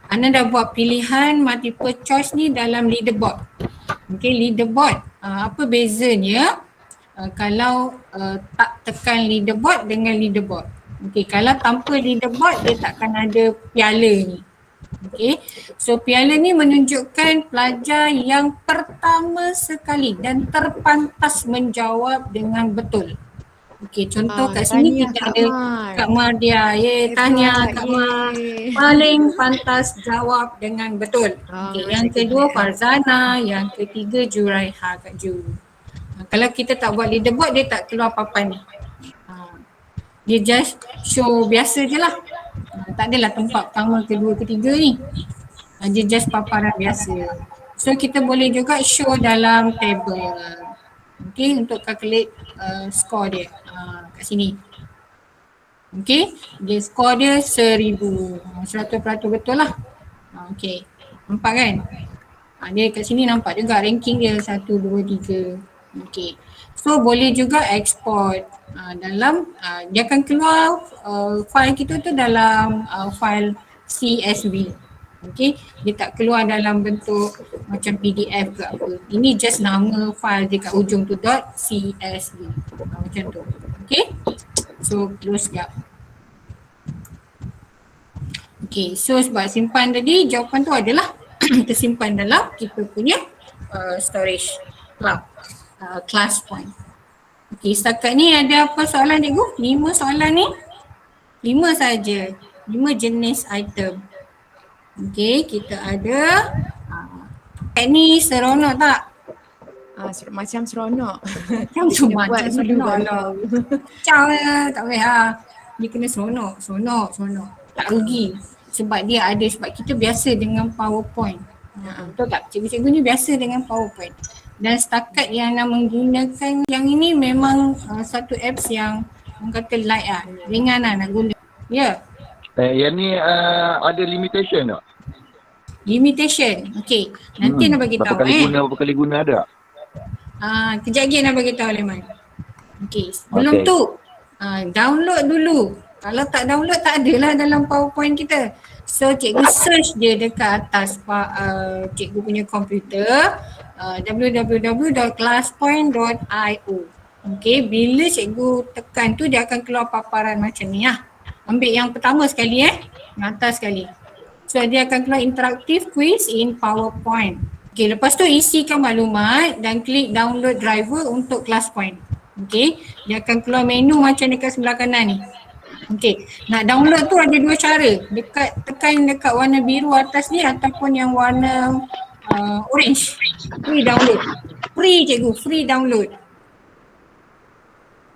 Ana dah buat pilihan multiple choice ni dalam leaderboard. Okay, leaderboard. Apa bezanya kalau tak tekan leaderboard dengan leaderboard? Okay, kalau tanpa leaderboard dia takkan ada piala ni. Okay, so piala ni menunjukkan pelajar yang pertama sekali dan terpantas menjawab dengan betul. Okay, contoh kat sini kita ada Kak Mardia. Tahniah Kak Mar. Paling pantas jawab dengan betul. Okay, yang kedua Farzana, yang ketiga Juraiha Kak Ju. Kalau kita tak buat leaderboard dia tak keluar papan ni. Dia just show biasa je lah. Tak adalah tempat pertama, kedua, ketiga ni. Dia just paparan biasa. So kita boleh juga show dalam table. Okay, untuk calculate score dia kat sini. Okay, dia score dia 1000. 100% betul lah. Okay, nampak kan? Dia kat sini nampak juga ranking dia 1, 2, 3. Okay, so boleh juga export dalam dia akan keluar file kita tu dalam file CSV. Okay, dia tak keluar dalam bentuk macam PDF ke apa. Ini just nama file dia kat ujung tu .csv macam tu. Okay, so close sekejap. Okay, so sebab simpan tadi jawapan tu adalah tersimpan dalam kita punya storage cloud. Class point. Okay, setakat ni ada apa soalan cikgu? 5 soalan ni? 5 saja. 5 jenis item. Okay, kita ada ni seronok tak? Macam seronok. Macam seronok lah. Macam tak payah lah. Dia kena seronok. Tak rugi. Sebab dia ada, sebab kita biasa dengan PowerPoint. Betul tak? Cikgu-cikgu ni biasa dengan PowerPoint. Dan setakat yang nak menggunakan yang ini memang satu apps yang orang kata light lah, ringan lah nak guna. Ya. Yang ni ada limitation tak? Limitation. Okay. Nanti nak bagi tahu berapa kali guna ada? Kejap lagi nak bagi tahu Leman. Okay. Sebelum tu download dulu. Kalau tak download tak adalah dalam PowerPoint kita. So cikgu search je dekat atas cikgu punya komputer. www.classpoint.io. Okay, bila cikgu tekan tu dia akan keluar paparan macam ni lah. Ambil yang pertama sekali yang atas sekali. So dia akan keluar interactive quiz in PowerPoint. Okay, lepas tu isikan maklumat dan klik download driver untuk ClassPoint. Okay, dia akan keluar menu macam dekat sebelah kanan ni. Okay, nak download tu ada dua cara. Tekan dekat warna biru atas ni ataupun yang warna orange. Free download. Free cikgu, free download.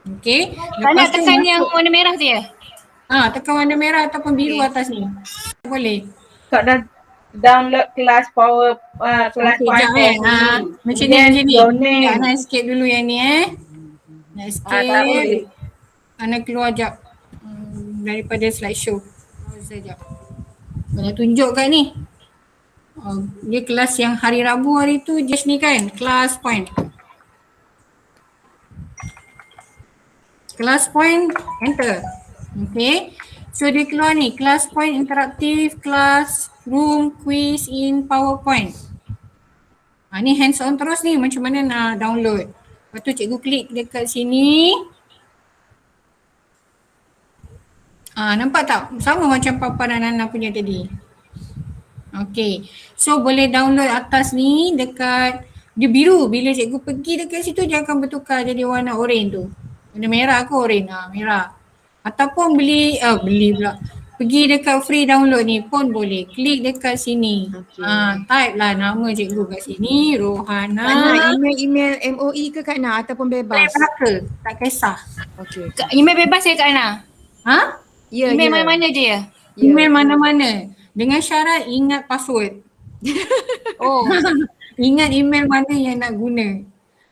Okey. Tak nak tekan yang warna merah tu ya? Tekan warna merah ataupun biru atas ni. Boleh. Kak dah download kelas power kelas Okey, jap macam ni. Nak Ana escape dulu yang ni Nak escape. Tak boleh. Ana keluar jap daripada slideshow. Sekejap. Nak tunjuk kat ni. Dia kelas yang hari Rabu hari tu just ni kan, class point. Class point, enter. Okay. So dia keluar ni, class point interactive classroom quiz in PowerPoint. Ni hands on terus ni, macam mana nak download. Lepas tu cikgu klik dekat sini. Nampak tak? Sama macam paparan Nana punya tadi. Okay. So boleh download atas ni dekat, dia biru. Bila cikgu pergi dekat situ dia akan bertukar jadi warna oren tu. Warna merah ke oren? Merah. Ataupun beli pula. Pergi dekat free download ni pun boleh. Klik dekat sini. Type lah nama cikgu kat sini. Rohana. Email MOE ke Kak Na ataupun bebas? Ke? Tak kisah. Okey. Email bebas ya Kak Ana? Ya, Email mana-mana je ya? Email mana-mana. Dengan syarat ingat password. Ingat email mana yang nak guna.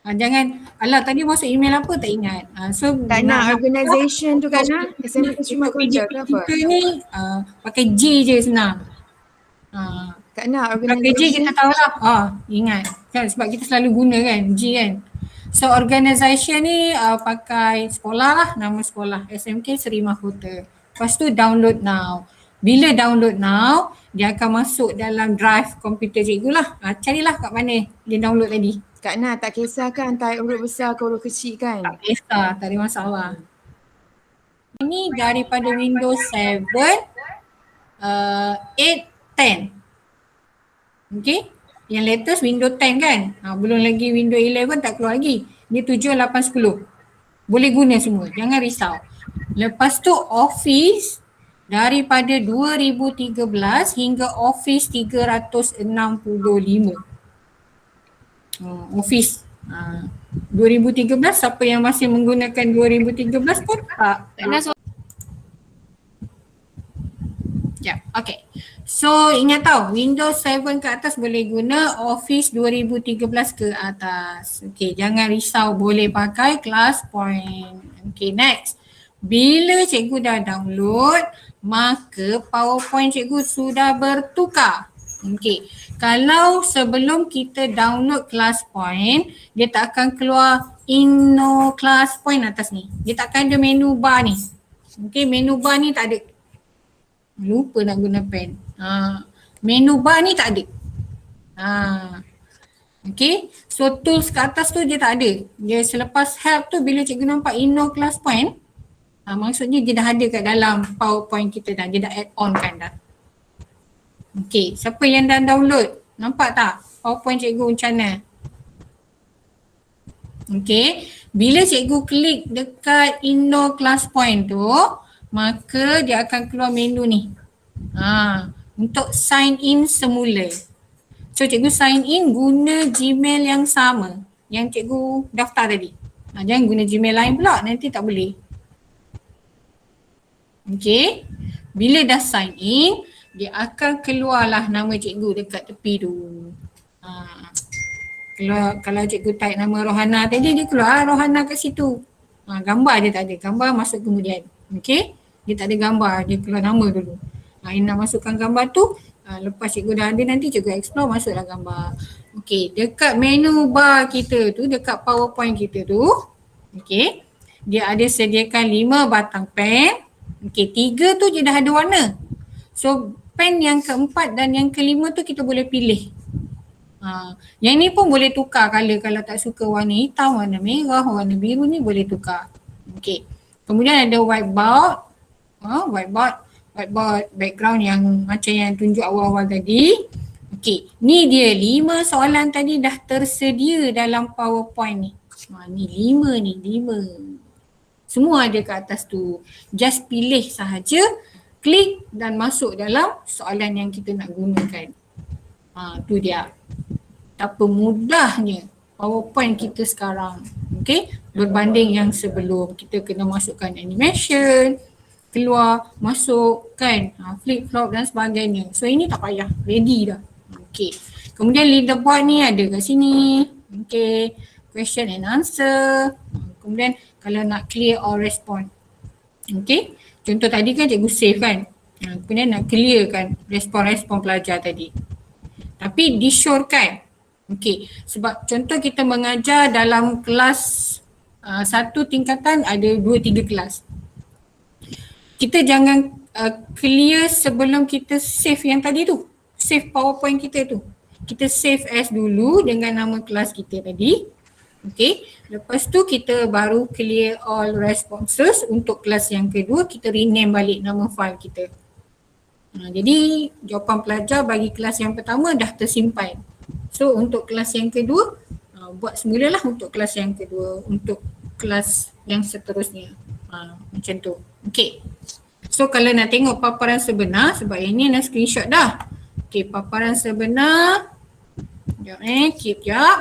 Jangan, tadi masuk email apa tak ingat. So Kak Na, organisation tu Kak Na, SMP cuma kerja ke apa? Kita ni pakai J je senang. Kak Na, Pakai J kita tahu lah. Ingat. Kan sebab kita selalu guna kan J kan. So organisation ni pakai sekolah lah, nama sekolah SMK Seri Mahkota. Lepas tu download now. Bila download now, dia akan masuk dalam drive komputer cikgu lah. Carilah kat mana dia download tadi. Kak Na, tak kisah kan type huruf besar ke huruf kecil kan? Tak kisah, tak ada masalah. Ini daripada Windows 7, 8, 10. Okay. Yang latest Windows 10 kan? Belum lagi Windows 11 tak keluar lagi. Ni 7, 8, 10. Boleh guna semua, jangan risau. Lepas tu Office daripada 2013 hingga Office 365. Office 2013, siapa yang masih menggunakan 2013 pun tak. Okay. So ingat tau, Windows 7 ke atas boleh guna, Office 2013 ke atas. Okay, jangan risau, boleh pakai class point. Okay, next. Bila cikgu dah download, maka PowerPoint cikgu sudah bertukar. Okay, kalau sebelum kita download class point, dia tak akan keluar Inno class point atas ni. Dia tak akan ada menu bar ni. Okay, menu bar ni tak ada. Lupa nak guna pen. Menu bar ni tak ada. Okay, so tools kat atas tu dia tak ada. Dia selepas help tu bila cikgu nampak Inno class point, maksudnya dia dah ada kat dalam PowerPoint kita dah. Dia dah add on kan dah. Okay, siapa yang dah download? Nampak tak PowerPoint cikgu macam mana? Okay, bila cikgu klik dekat Inno class point tu, maka dia akan keluar menu ni. Untuk sign in semula. So cikgu sign in guna Gmail yang sama yang cikgu daftar tadi. Jangan guna Gmail lain pula, nanti tak boleh. Okay, bila dah sign in, dia akan keluarlah nama cikgu dekat tepi tu. Kalau cikgu type nama Rohana tadi, dia keluar Rohana kat situ. Gambar dia tak ada, gambar masuk kemudian. Okay, dia tak ada gambar, dia keluar nama dulu. Yang nak masukkan gambar tu, lepas cikgu dah ada nanti cikgu explore, masuklah gambar. Okay, dekat menu bar kita tu, dekat PowerPoint kita tu, okay, dia ada sediakan 5 batang pen. Okay, 3 tu je dah ada warna. So pen yang keempat dan yang kelima tu kita boleh pilih. Yang ni pun boleh tukar colour, kalau tak suka warna hitam, warna merah, warna biru ni boleh tukar. Okay. Kemudian ada whiteboard. Whiteboard background yang macam yang tunjuk awal-awal tadi. Okay. Ni dia 5 soalan tadi dah tersedia dalam PowerPoint ni. Ni 5. Semua ada kat atas tu. Just pilih sahaja, klik dan masuk dalam soalan yang kita nak gunakan. Tu dia. Betapa mudahnya PowerPoint kita sekarang. Okay, berbanding yang sebelum. Kita kena masukkan animation, keluar, masuk kan, flip flop dan sebagainya. So ini tak payah, ready dah. Okay, kemudian leaderboard ni ada kat sini. Okay, question and answer. Kemudian kalau nak clear all respond. Okay, contoh tadi kan cikgu save kan. Kemudian nak clear kan respon-respon pelajar tadi. Tapi disyorkan. Okay, sebab contoh kita mengajar dalam kelas satu tingkatan ada 2-3 kelas. Kita jangan clear sebelum kita save yang tadi tu. Save PowerPoint kita tu. Kita save as dulu dengan nama kelas kita tadi. Okay, lepas tu kita baru clear all responses untuk kelas yang kedua, kita rename balik nama file kita. Jadi jawapan pelajar bagi kelas yang pertama dah tersimpan. So untuk kelas yang kedua, buat semula lah untuk kelas yang kedua, untuk kelas yang seterusnya. Macam tu. Okay. So kalau nak tengok paparan sebenar, sebab yang ni nak screenshot dah. Okay, paparan sebenar. Sekejap keep sekejap.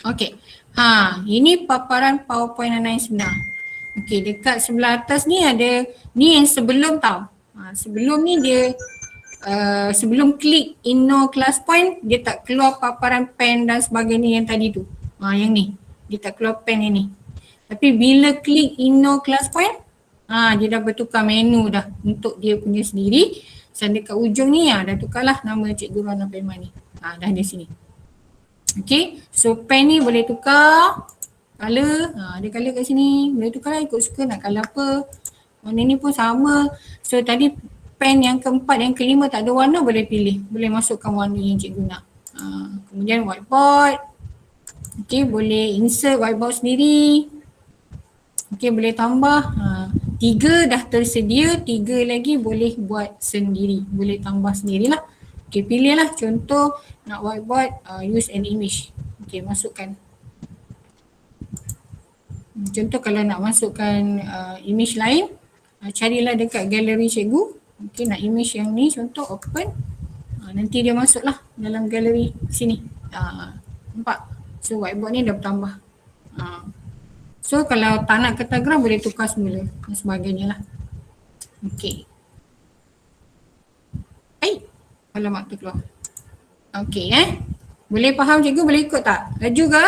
Okay. Ini paparan PowerPoint yang sebenar. Okay, dekat sebelah atas ni ada, ni yang sebelum tau. Sebelum ni dia, sebelum klik Inno Class Point, dia tak keluar paparan pen dan sebagainya yang tadi tu. Yang ni, dia tak keluar pen yang ni. Tapi bila klik Inno Class Point, dia dah bertukar menu dah untuk dia punya sendiri. Dan dekat ujung ni, dah tukarlah nama Cikgu Rana Payman ni. Dah di sini. Okay, so pen ni boleh tukar color, ada color kat sini, boleh tukar lah ikut suka nak color apa. Warna ni pun sama. So tadi pen yang keempat, yang kelima tak ada warna, boleh pilih, boleh masukkan warna yang cikgu nak. Kemudian whiteboard, okay, boleh insert whiteboard sendiri. Okay, boleh tambah, 3 dah tersedia, 3 lagi boleh buat sendiri, boleh tambah sendirilah. Okay, pilih lah contoh nak whiteboard, use an image. Okay, masukkan. Contoh kalau nak masukkan image lain, carilah dekat galeri cikgu. Okay, nak image yang ni contoh open. Nanti dia masuklah dalam galeri sini. Nampak? So whiteboard ni dah bertambah. So kalau tak nak ketagram boleh tukar semula dan sebagainya lah. Okay. Alamak tu keluar. Okay boleh faham cikgu, boleh ikut tak? Laju ke?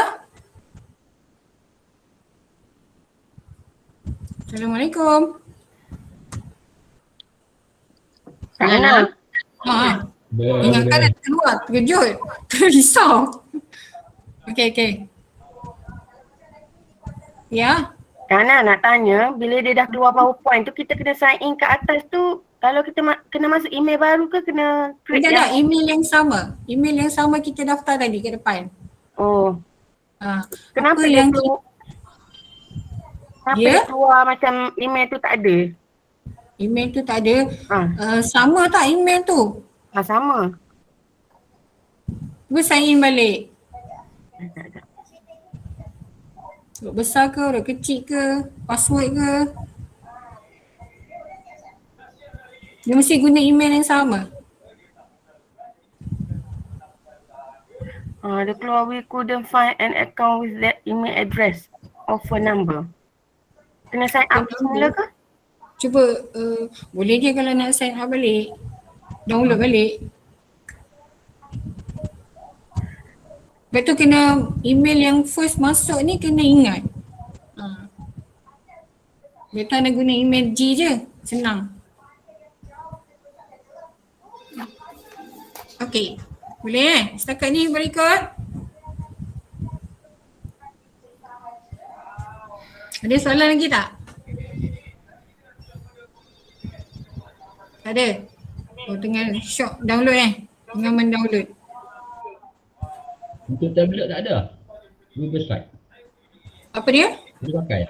Assalamualaikum. Sana. Ingatkan nak keluar, terkejut, terrisau. Okay. Ya. Kana nak tanya, bila dia dah keluar PowerPoint tu, kita kena sign in kat atas tu. Kalau kita kena masuk email baru ke kena create Tidak, email yang sama. Email yang sama kita daftar tadi ke depan. Oh. Kenapa yang dia keluar macam email tu tak ada? Email tu tak ada. Sama tak email tu? Sama. Cuba sign in balik. Tak. Huruf besar ke, huruf kecil ke, password ke? Dia mesti guna email yang sama. Dia keluar, we couldn't find an account with that email address or phone number. Kena sign up semula ke? Cuba, boleh je kalau nak sign up balik. Download balik. Lepas tu kena email yang first masuk ni kena ingat. Dia tak nak guna email G je, senang. Okay, boleh setakat ni boleh ikut? Ada soalan lagi tak? Tak ada? Tengah shock download tengah mendownload. Untuk tablet tak ada? Google Slide. Apa dia? Boleh pakai?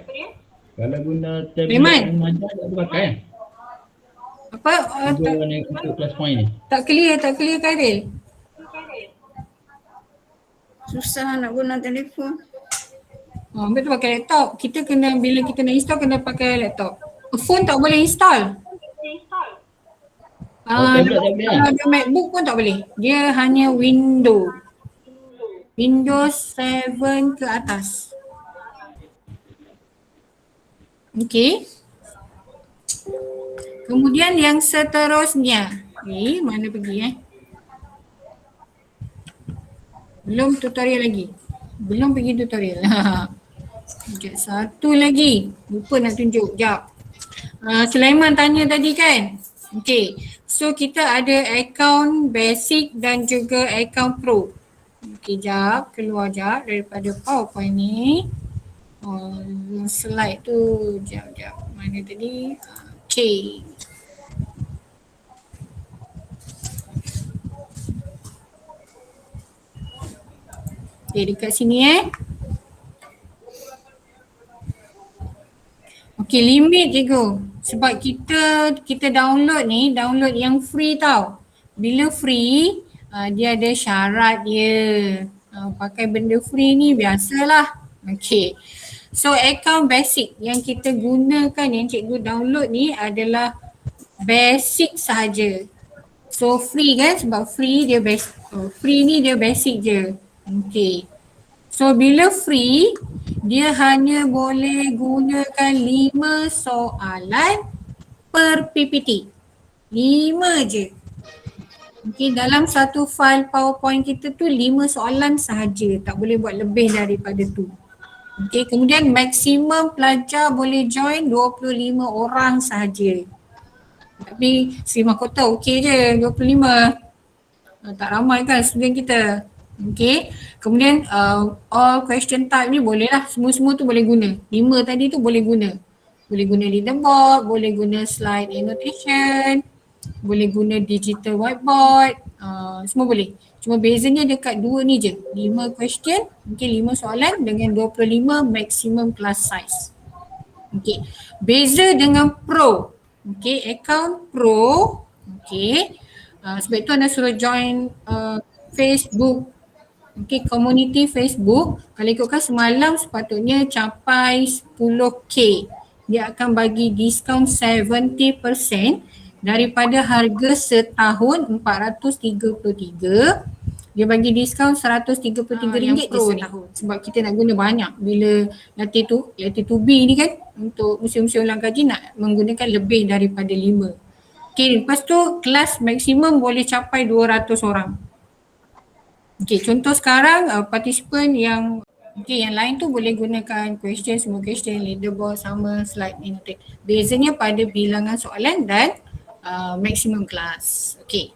Kalau guna tablet Memang? yang mana tak boleh pakai Apa? untuk class point ni. Tak clear Karil. Susah nak guna telefon. Betul pakai laptop. Kita kena, bila kita nak install kena pakai laptop. Phone tak boleh install. tablet tak boleh Kalau ada MacBook pun tak boleh. Dia hanya Windows 7 ke atas. Okey. Kemudian yang seterusnya. Mana pergi Belum tutorial lagi. Belum pergi tutorial. Sekejap, satu lagi. Lupa nak tunjuk. Sekejap. Sulaiman tanya tadi kan? Okey. So kita ada account basic dan juga account pro. Okey, jap. Keluar jap daripada PowerPoint ni. Slide tu. Jap. Mana tadi? Okey. Okay, dekat sini Okay, limit cikgu. Sebab kita download ni, download yang free tau. Bila free, dia ada syarat dia. Pakai benda free ni biasalah. Okay. So account basic yang kita gunakan, yang cikgu download ni adalah basic sahaja. So free kan, sebab free dia basic. Free ni dia basic je. Okay. So bila free, dia hanya boleh gunakan 5 soalan per PPT. 5 je. Okay, dalam satu file PowerPoint kita tu 5 soalan sahaja. Tak boleh buat lebih daripada tu. Okay, kemudian maksimum pelajar boleh join 25 orang sahaja. Tapi Sri Mahkota okey je 25. Tak ramai kan student kita. Okay, kemudian all question type ni boleh lah, semua tu boleh guna. 5 tadi tu boleh guna. Boleh guna leaderboard, boleh guna slide annotation, boleh guna digital whiteboard, semua boleh. Cuma bezanya dekat 2 ni je, 5 question, okay, 5 soalan dengan 25 maximum class size. Okay, beza dengan pro, okay, account pro, okay, sebab tu anda suruh join Facebook. Okay, community Facebook, kalau ikutkan semalam sepatutnya capai 10k. Dia akan bagi diskaun 70% daripada harga setahun 433. Dia bagi diskaun RM133 setahun. Sebab kita nak guna banyak. Bila latih 2B ni kan, untuk musim-musim ulang kaji nak menggunakan lebih daripada 5. Okay, lepas tu kelas maksimum boleh capai 200 orang. Okay, contoh sekarang participant yang yang lain tu boleh gunakan question, semua question, leaderboard sama, slide annotate. Bezanya pada bilangan soalan dan maximum kelas. Okay.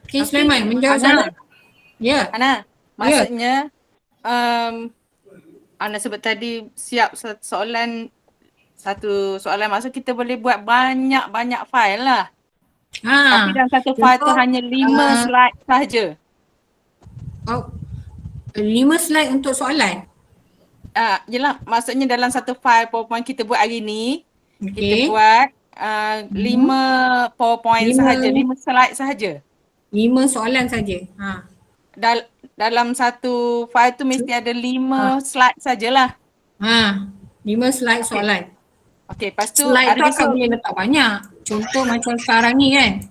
Okay, Sulaiman menjawab soalan. Ya. Ana, maksudnya Ana sebut tadi siap satu soalan, maksud kita boleh buat banyak file lah. Tapi dalam satu file tu hanya 5 slide sahaja. 5 slide untuk soalan? Yelah, maksudnya dalam satu file PowerPoint kita buat hari ni, kita buat 5 PowerPoint sahaja, 5 slide sahaja. 5 soalan saja. Dalam satu file tu mesti ada 5 slide sajalah. 5 slide soalan. Okay, lepas tu slide tu tak boleh letak banyak. Contoh macam sekarang ni kan.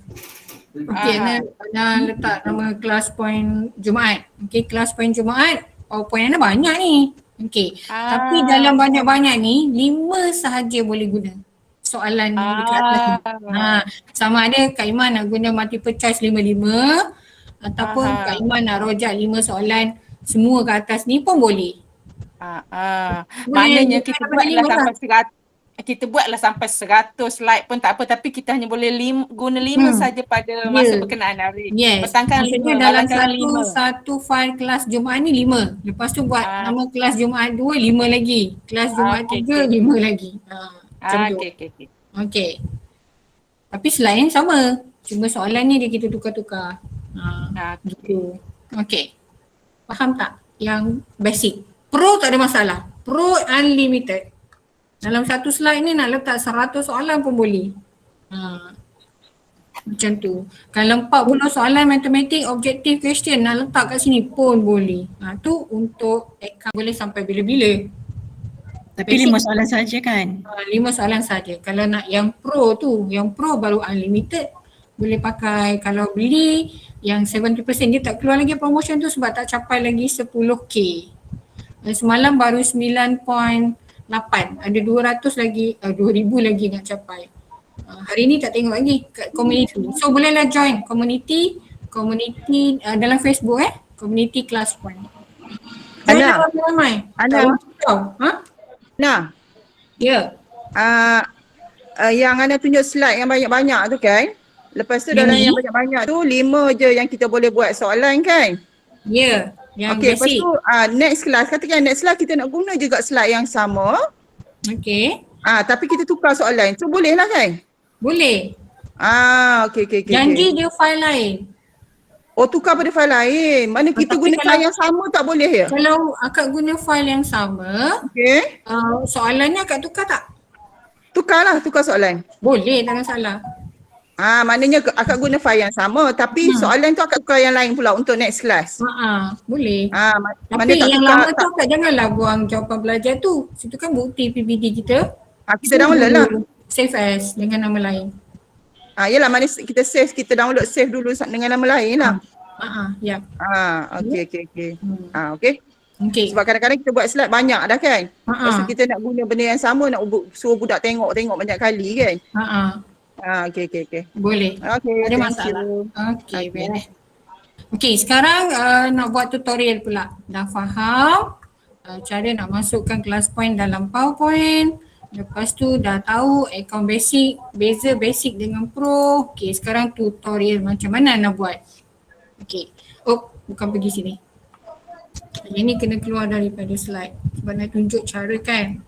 Okay, Ana letak nama kelas point Jumaat. Okay, kelas point Jumaat, PowerPoint Ana banyak ni. Okay, tapi dalam banyak-banyak ni, 5 sahaja boleh guna soalan ni dekat atas ni. Sama ada Kak Iman nak guna multiple choice 5-5 ataupun Kak Iman nak rojak 5 soalan semua ke atas ni pun boleh. Maknanya kita buatlah sampai 100 slide pun tak apa, tapi kita hanya boleh guna 5 saja pada masa berkenaan hari. Petangkan 5. Dalam satu file kelas Jumaat ni 5. Lepas tu buat nama kelas Jumaat 2 5 lagi. Kelas Jumaat 3 5 lagi. Okay. Tapi slide ni sama. Cuma soalan ni dia kita tukar-tukar. Gitu. Okay. Faham tak? Yang basic. Pro tak ada masalah. Pro unlimited. Dalam satu slide ni nak letak 100 soalan pun boleh. Macam tu. Kalau 40 soalan matematik objective question nak letak kat sini pun boleh. Tu untuk account boleh sampai bila-bila. Tapi 5 soalan saja kan? 5 soalan saja. Kalau nak yang pro tu, yang pro baru unlimited. boleh pakai. Kalau beli yang 70% dia tak keluar lagi promotion tu sebab tak capai lagi 10k. Semalam baru 9.8, ada 200 lagi, 2000 lagi nak capai. Hari ni tak tengok lagi kat community. So bolehlah join community dalam Facebook community Class Point. Ana. Ramai. Ana. Ha? Nah. Ya. Yang Ana tunjuk slide yang banyak-banyak tu kan. Lepas tu dalam yang banyak-banyak tu 5 je yang kita boleh buat soalan kan. Ya. Yang okey, basic. lepas tu next class, katakan next class kita nak guna juga slide yang sama. Okey. Tapi kita tukar soalan. So boleh lah kan? Boleh. Okey. Janji dia file lain. Oh, tukar pada file lain. Mana kita Tapi guna file yang sama tak boleh ya? Kalau akak guna file yang sama, okey. Soalannya akak tukar tak? Tukarlah, tukar soalan. Boleh, tak ada masalah. Maknanya akak guna file yang sama tapi soalan tu akak tukar yang lain pula untuk next class. Boleh. Mana Tapi tak yang tukar, lama tu akak janganlah buang jawapan belajar tu. Situ kan bukti PPT kita. kita download lah. Save as dengan nama lain. Yelah, mana kita save, kita download save dulu dengan nama lain lah. Ya. Okey. Okey. Sebab kadang-kadang kita buat slide banyak dah kan. Lepas tu kita nak guna benda yang sama, nak suruh budak tengok banyak kali kan. Okey. Boleh. Okey, ada masalah. Okey, beres. Okey, sekarang nak buat tutorial pula. Dah faham cara nak masukkan class point dalam PowerPoint. Lepas tu dah tahu account basic, beza basic dengan pro. Okey, sekarang tutorial macam mana nak buat. Okey. Bukan pergi sini. Yang ni kena keluar daripada slide sebab nak tunjuk cara kan.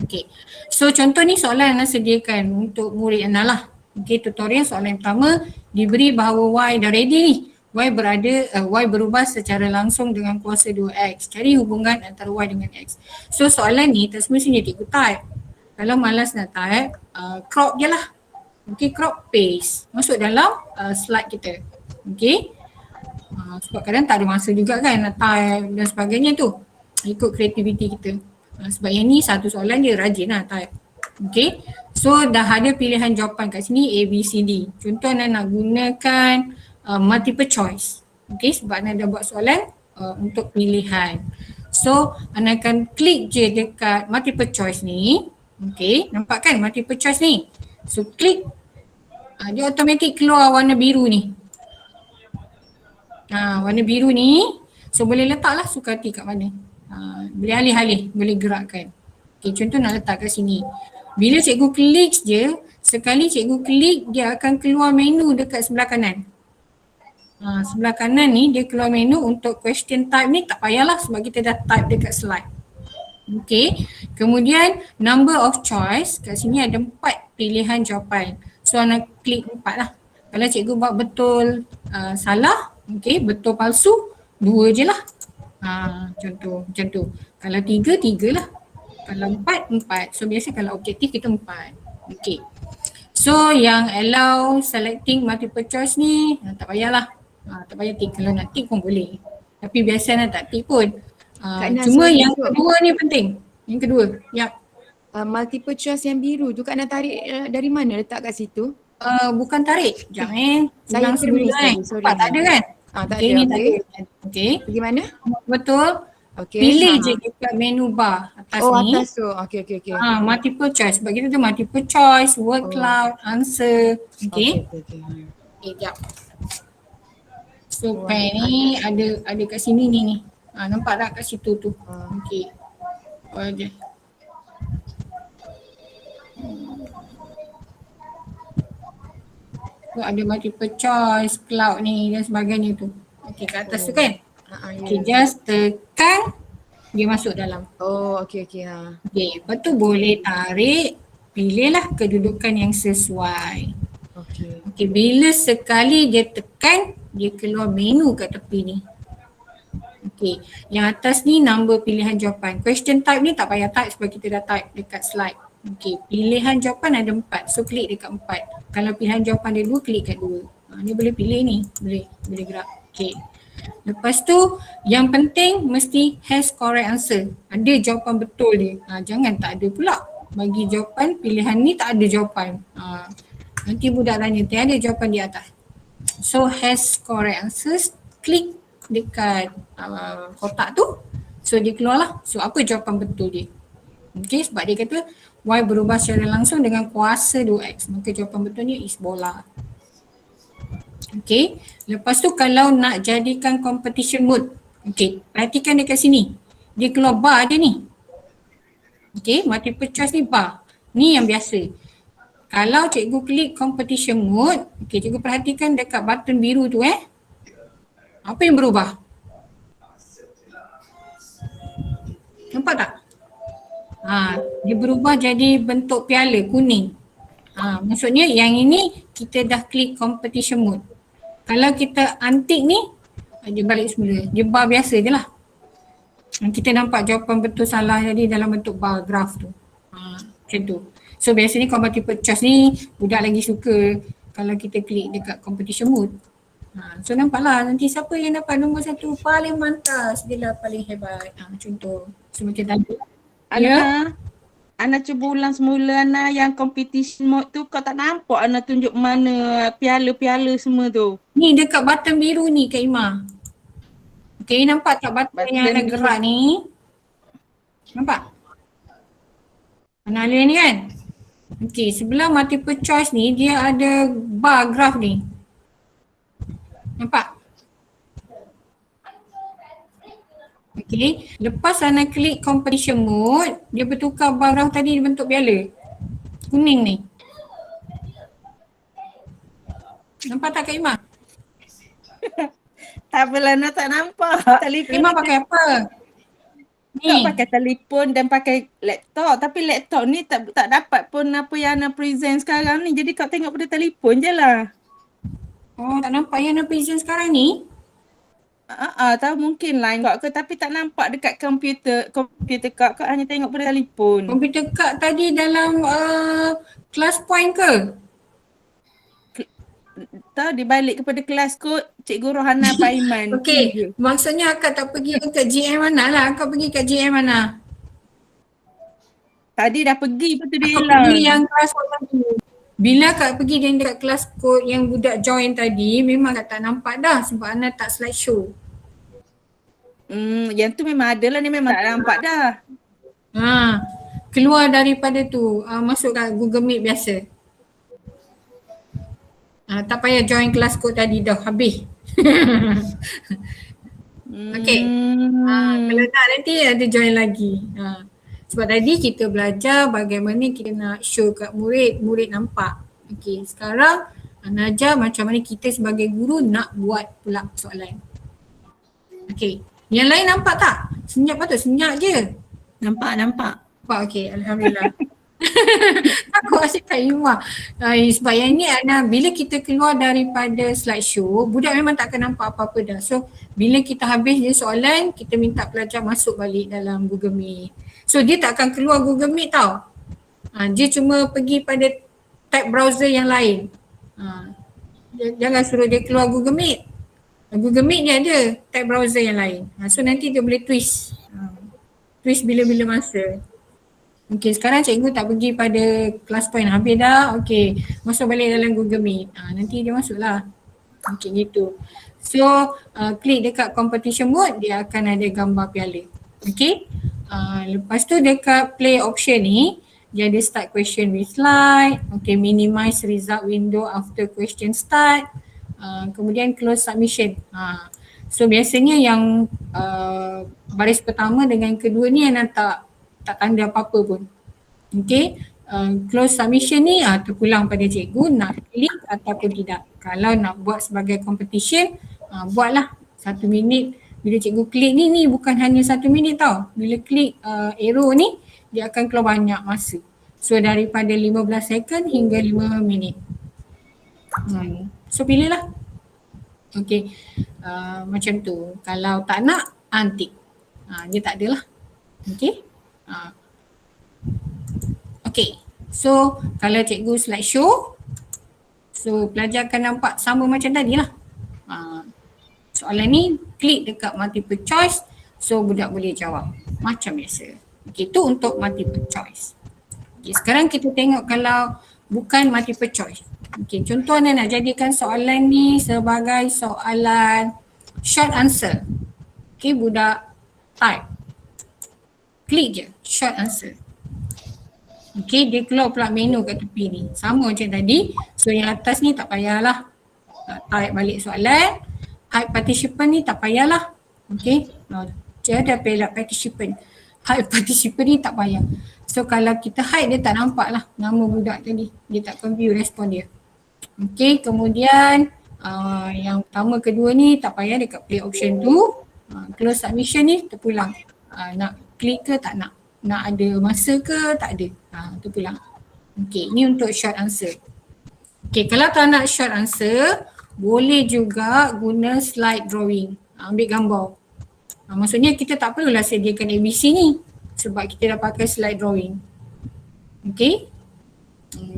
Okey. So contoh ni soalan yang sediakan untuk murid Ana lah. Okey, tutorial soalan yang pertama diberi bahawa Y dah ready ni. Y berubah secara langsung dengan kuasa 2X. Cari hubungan antara Y dengan X. So soalan ni tak semestinya cikgu type. Kalau malas nak type, crop je lah. Okey, crop paste. Masuk dalam slide kita. Okey. Sebab kadang tak ada masa juga kan nak type dan sebagainya tu. Ikut kreativiti kita. Sebab yang ni satu soalan dia rajin lah type. Okay. So dah ada pilihan jawapan kat sini A, B, C, D. Contoh Ana nak gunakan multiple choice. Okay, sebab Ana dah buat soalan untuk pilihan. So Ana akan klik je dekat multiple choice ni. Okay, nampak kan multiple choice ni. So klik, dia automatic keluar warna biru ni. Warna biru ni, so boleh letaklah suka hati kat mana. Boleh alih-alih, boleh gerakkan. Okay, contoh nak letak kat sini. Bila cikgu klik je, sekali cikgu klik dia akan keluar menu dekat sebelah kanan. Sebelah kanan ni dia keluar menu untuk question type ni tak payahlah sebab kita dah type dekat slide. Okay, kemudian number of choice, kat sini ada 4 pilihan jawapan. So nak klik 4 lah. Kalau cikgu buat betul salah, okay, betul palsu, 2 je lah. Contoh macam tu. Kalau 3, 3 lah. Kalau 4, 4. So biasa kalau objektif kita 4. Okay. So yang allow selecting multiple choice ni tak payahlah. Tak payah tick. Kalau nak tick pun boleh. Tapi biasa nak tak tick pun. Cuma yang kedua ni penting. Yang kedua. Multiple choice yang biru tu Kak nak tarik dari mana letak kat situ? Bukan tarik. Jangan. Saya dulu Nampak tak ada kan? Tak Okay, ada. ni tak ada. Okay. Pergi mana? Betul. Okay. Pilih je dekat menu bar atas ni. Atas tu. Okay. Multiple choice. Sebab kita tu multiple choice, word cloud, answer. Okay. Okay, jap. So pen ni ada kat sini ni. Nampak tak kat situ tu? Okay. Je. So ada multiple choice, cloud ni dan sebagainya tu. Okay, kat atas tu kan? Okay, just tekan dia masuk dalam. Okay. Okay, lepas tu boleh tarik, pilihlah kedudukan yang sesuai. Okay, bila sekali dia tekan, dia keluar menu kat tepi ni. Okay, yang atas ni number pilihan jawapan. Question type ni tak payah type sebab kita dah type dekat slide. Okay, pilihan jawapan ada 4. So klik dekat 4. Kalau pilihan jawapan ada 2, klik kat 2. Ni boleh pilih ni. Boleh gerak. Okay. Lepas tu yang penting mesti has correct answer. Ada jawapan betul dia. Jangan tak ada pula. Bagi jawapan pilihan ni tak ada jawapan. Nanti budak tanya, tiada jawapan di atas. So has correct answers, klik dekat kotak tu. So dia keluarlah. So apa jawapan betul dia? Okay, sebab dia kata Y berubah secara langsung dengan kuasa 2X. Maka jawapan betulnya is bola. Okay, lepas tu kalau nak jadikan competition mode. Okay, perhatikan dekat sini. Dia keluar bar ada ni. Okay, multiple choice ni bar. Ni yang biasa. Kalau cikgu klik competition mode, okay, cikgu perhatikan dekat button biru tu apa yang berubah? Nampak tak? Dia berubah jadi bentuk piala kuning. Maksudnya yang ini kita dah klik competition mode. Kalau kita antik ni, dia balik semula. Dia bar biasa je lah. Kita nampak jawapan betul salah jadi dalam bentuk bar graf tu. Macam tu. So biasanya kalau multiple choice ni budak lagi suka kalau kita klik dekat competition mode. So nampaklah nanti siapa yang dapat nombor 1 paling mantas, dia lah paling hebat. Macam tu. So macam tadi. Ana cuba ulang semula Ana yang competition mode tu, kau tak nampak Ana tunjuk mana piala-piala semua tu. Ni dekat button biru ni Kak Ima. Okay, nampak tak button yang ada gerak ni? Nampak? Ana alih ni kan? Okay, sebelah multiple choice ni dia ada bar graf ni. Nampak? Okay, lepas Ana klik competition mode, dia bertukar bar graf tadi bentuk piala. Kuning ni. Nampak tak Kak Ima? Tak apalah, Ana tak nampak. Kak Ima pakai apa? Tak pakai telefon dan pakai laptop, tapi laptop ni tak dapat pun apa yang Ana present sekarang ni. Jadi kau tengok pada telefon je lah. Oh, tak nampak yang Ana present sekarang ni? Tahu mungkin line kau ke, tapi tak nampak dekat komputer kau hanya tengok pada telefon. Komputer kak tadi dalam class point ke? Tahu dia balik kepada kelas kot Cikgu Rohana Paiman. Okey, maksudnya akak tak pergi ke GM mana lah, akak pergi ke GM mana? Tadi dah pergi, lepas tu dia akak hilang. Pergi yang kelas code tadi. Bila akak pergi yang dekat kelas code yang budak join tadi, memang akak tak nampak dah sebab Ana tak slideshow. Yang tu memang ada lah, ni memang tak nampak dah. Keluar daripada tu, masuk kat Google Meet biasa. Tak payah join kelas code tadi dah, habis. Okay. Kalau tak nanti ada join lagi. Sebab tadi kita belajar bagaimana kita nak show kat murid, murid nampak. Okay, sekarang Ana ajar macam mana kita sebagai guru nak buat pula soalan. Okay, yang lain nampak tak? Senyap patut, senyap je. Nampak. Nampak, okay, Alhamdulillah. Aku asyik Kak Ima. Sebab yang ni Ana, bila kita keluar daripada slideshow, budak memang tak akan nampak apa-apa dah. So bila kita habis je soalan, kita minta pelajar masuk balik dalam Google Meet. So dia tak akan keluar Google Meet tau. Dia cuma pergi pada tab browser yang lain. Jangan suruh dia keluar Google Meet. Google Meet ni ada tab browser yang lain. So nanti dia boleh twist. Twist bila-bila masa. Okay, sekarang cikgu tak pergi pada class point, habis dah. Okay, masuk balik dalam Google Meet. Nanti dia masuk lah. Okay, gitu. So, klik dekat competition mode, dia akan ada gambar piala. Okay. Lepas tu dekat play option ni, dia ada start question with slide. Okay, minimize result window after question start. Kemudian close submission. So, biasanya yang baris pertama dengan kedua ni yang tak tanda apa-apa pun. Okay, close submission ni terpulang pada cikgu nak klik ataupun tidak. Kalau nak buat sebagai competition, buatlah 1 minit. Bila cikgu klik ni bukan hanya 1 minit tau. Bila klik arrow ni, dia akan keluar banyak masa. So daripada 15 second hingga 5 minit. So pilihlah. Okay, macam tu. Kalau tak nak, antik. Dia tak adalah. Okay. Okay, so kalau cikgu slideshow, so pelajar akan nampak sama macam tadi lah. Soalan ni klik dekat multiple choice, so budak boleh jawab macam biasa. Okay, tu untuk multiple choice. Okay, sekarang kita tengok kalau bukan multiple choice. Okey, contoh Ana nak jadikan soalan ni sebagai soalan short answer. Okey, budak type. Klik je short answer. Okey, dia keluar pula menu kat tepi ni. Sama macam tadi. So yang atas ni tak payahlah type balik soalan. Hide participant ni tak payahlah. Okey. Dia ada pilih participant. Hide participant ni tak payah. So kalau kita hide dia tak nampak lah nama budak tadi. Dia tak akan view respon dia. Okey, kemudian yang pertama kedua ni tak payah dekat play option tu. Close submission ni terpulang. Nak klik ke tak nak? Nak ada masa ke tak ada? Terpulang. Okey, ni untuk short answer. Okey, kalau tak nak short answer, boleh juga guna slide drawing. Ambil gambar. Maksudnya kita tak perlulah sediakan ABC ni sebab kita dah pakai slide drawing. Okey.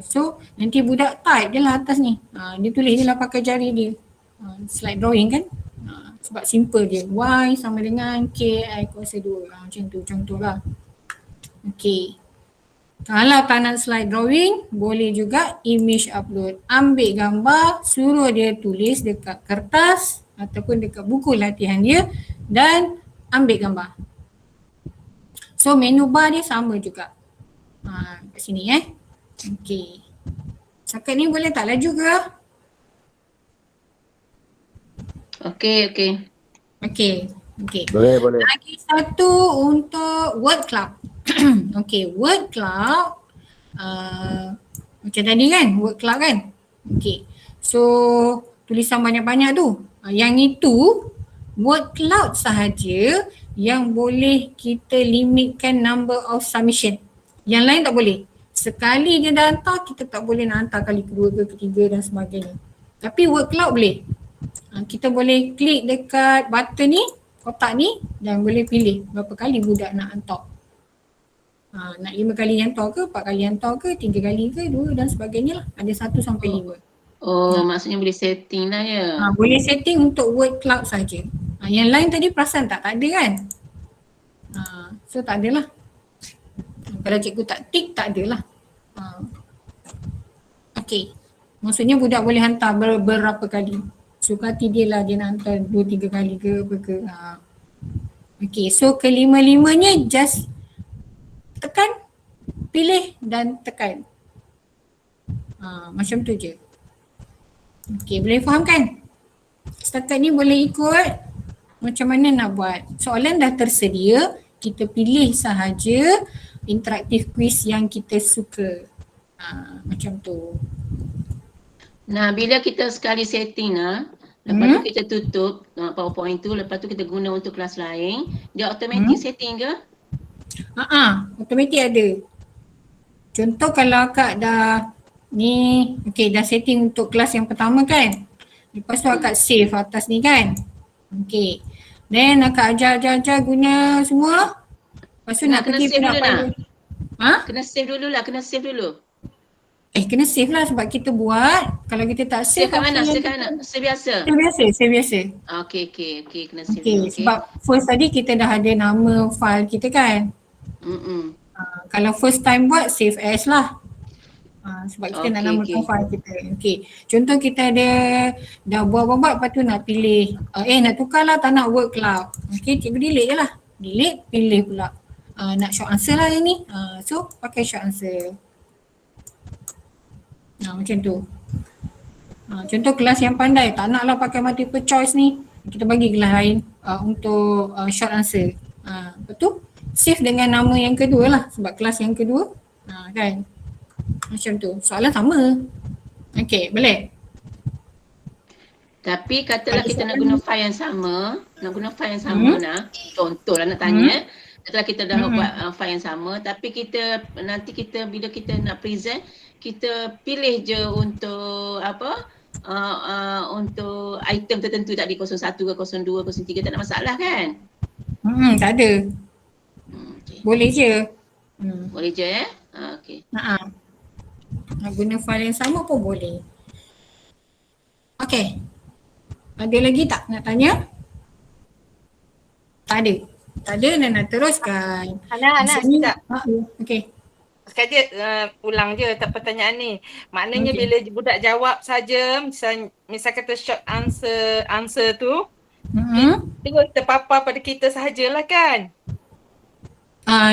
So nanti budak type je lah atas ni. Dia tulis je lah pakai jari dia. Slide drawing kan. Sebab simple dia. Y sama dengan K I kuasa 2. Macam tu contohlah. Okey. Kalau tak nak slide drawing, boleh juga image upload. Ambil gambar, suruh dia tulis dekat kertas ataupun dekat buku latihan dia dan ambil gambar. So menu bar dia sama juga. Kat sini Okey. Setakat ni boleh tak laju ke? Okey. Boleh. Lagi satu untuk word cloud. Okey, word cloud macam tadi kan, word cloud kan? Okey. So tulisan banyak-banyak tu. Yang itu word cloud sahaja yang boleh kita limitkan number of submission. Yang lain tak boleh. Sekali dia dah hantar, kita tak boleh nak hantar kali kedua ke ketiga dan sebagainya. Tapi word cloud boleh. Kita boleh klik dekat button ni, kotak ni dan boleh pilih berapa kali budak nak hantar. Nak 5 kali hantar ke, 4 kali hantar ke, 3 kali ke, 2 dan sebagainya lah. Ada 1 sampai 5. Maksudnya boleh setting lah ya. Boleh setting untuk word cloud saja. Yang lain tadi perasan tak ada kan? So tak adalah. Kalau cikgu tak tick, tak adalah. Okey. Maksudnya budak boleh hantar berapa kali. Suka hati dia lah dia nak hantar 2-3 kali ke apa ke. Okey, so kelima-limanya just tekan, pilih dan tekan. Macam tu je. Okey, boleh faham kan? Setakat ni boleh ikut macam mana nak buat. Soalan dah tersedia, kita pilih sahaja interaktif quiz yang kita suka. Macam tu. Nah, bila kita sekali setting lepas tu kita tutup PowerPoint tu, lepas tu kita guna untuk kelas lain, dia automatic setting ke? Automatik ada. Contoh kalau akak dah ni, dah setting untuk kelas yang pertama kan. Lepas tu akak save atas ni kan. Okey. Then akak ajar guna semua. Lepas tu nak pergi pula Kena save dulu lah, kena save dulu. Kena save lah sebab kita buat. Kalau kita tak save, Save kat mana? Save kat mana? Save biasa? Save biasa. Okey, kena save dulu. Sebab first tadi kita dah ada nama file kita kan. Kalau first time buat, save as lah. Sebab kita nak namakan file kita. Okey. Contoh kita ada dah buat, lepas tu nak pilih. Nak tukar lah, tak nak word cloud. Okey, cikgu delete je lah. Delete, pilih pula. Nak short answer lah yang ni. So, pakai short answer. Macam tu. Contoh kelas yang pandai, tak naklah pakai multiple choice ni. Kita bagi kelas lain untuk short answer. Lepas tu, save dengan nama yang kedua lah. Sebab kelas yang kedua. Kan? Macam tu. Soalan sama. Okey, boleh? Tapi katalah kita nak guna file yang sama. Contohlah nak tanya. Katalah kita dah buat file yang sama, tapi nanti kita bila kita nak present, kita pilih je untuk untuk item tertentu tadi 01 ke 02 03, tak ada masalah kan? Tak ada. Boleh je. Boleh je okey. Nak guna file yang sama pun boleh. Okey. Ada lagi tak nak tanya? Tak ada dan nak teruskan. Ana sekejap. Okey. Sekejap ulang je tak pertanyaan ni. Maknanya bila budak jawab saja, misal kata short answer tu, terus terpapar pada kita sahajalah kan?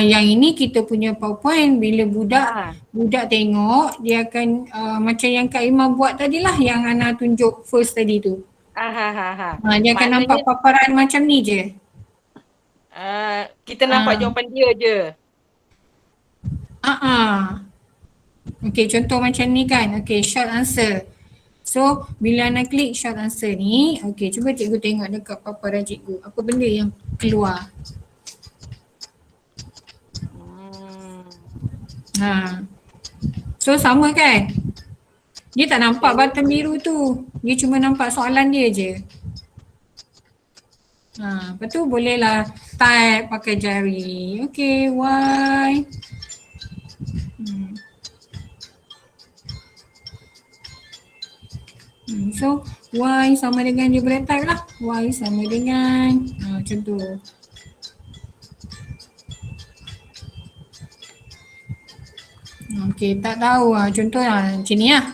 Yang ini kita punya PowerPoint, bila budak tengok dia akan macam yang Kak Imam buat tadilah, yang Ana tunjuk first tadi tu. Dia akan nampak paparan macam ni je. Kita nampak jawapan dia je. Okay, contoh macam ni kan. Okay, short answer. So, bila Ana klik short answer ni, okay, cuba cikgu tengok dekat paparan cikgu. Apa benda yang keluar? So, sama kan? Dia tak nampak button biru tu. Dia cuma nampak soalan dia je. Lepas tu bolehlah type pakai jari. Okay, why? So, y sama dengan dia boleh type lah. Y sama dengan macam tu. Okay, tak tahu contoh macam ni lah.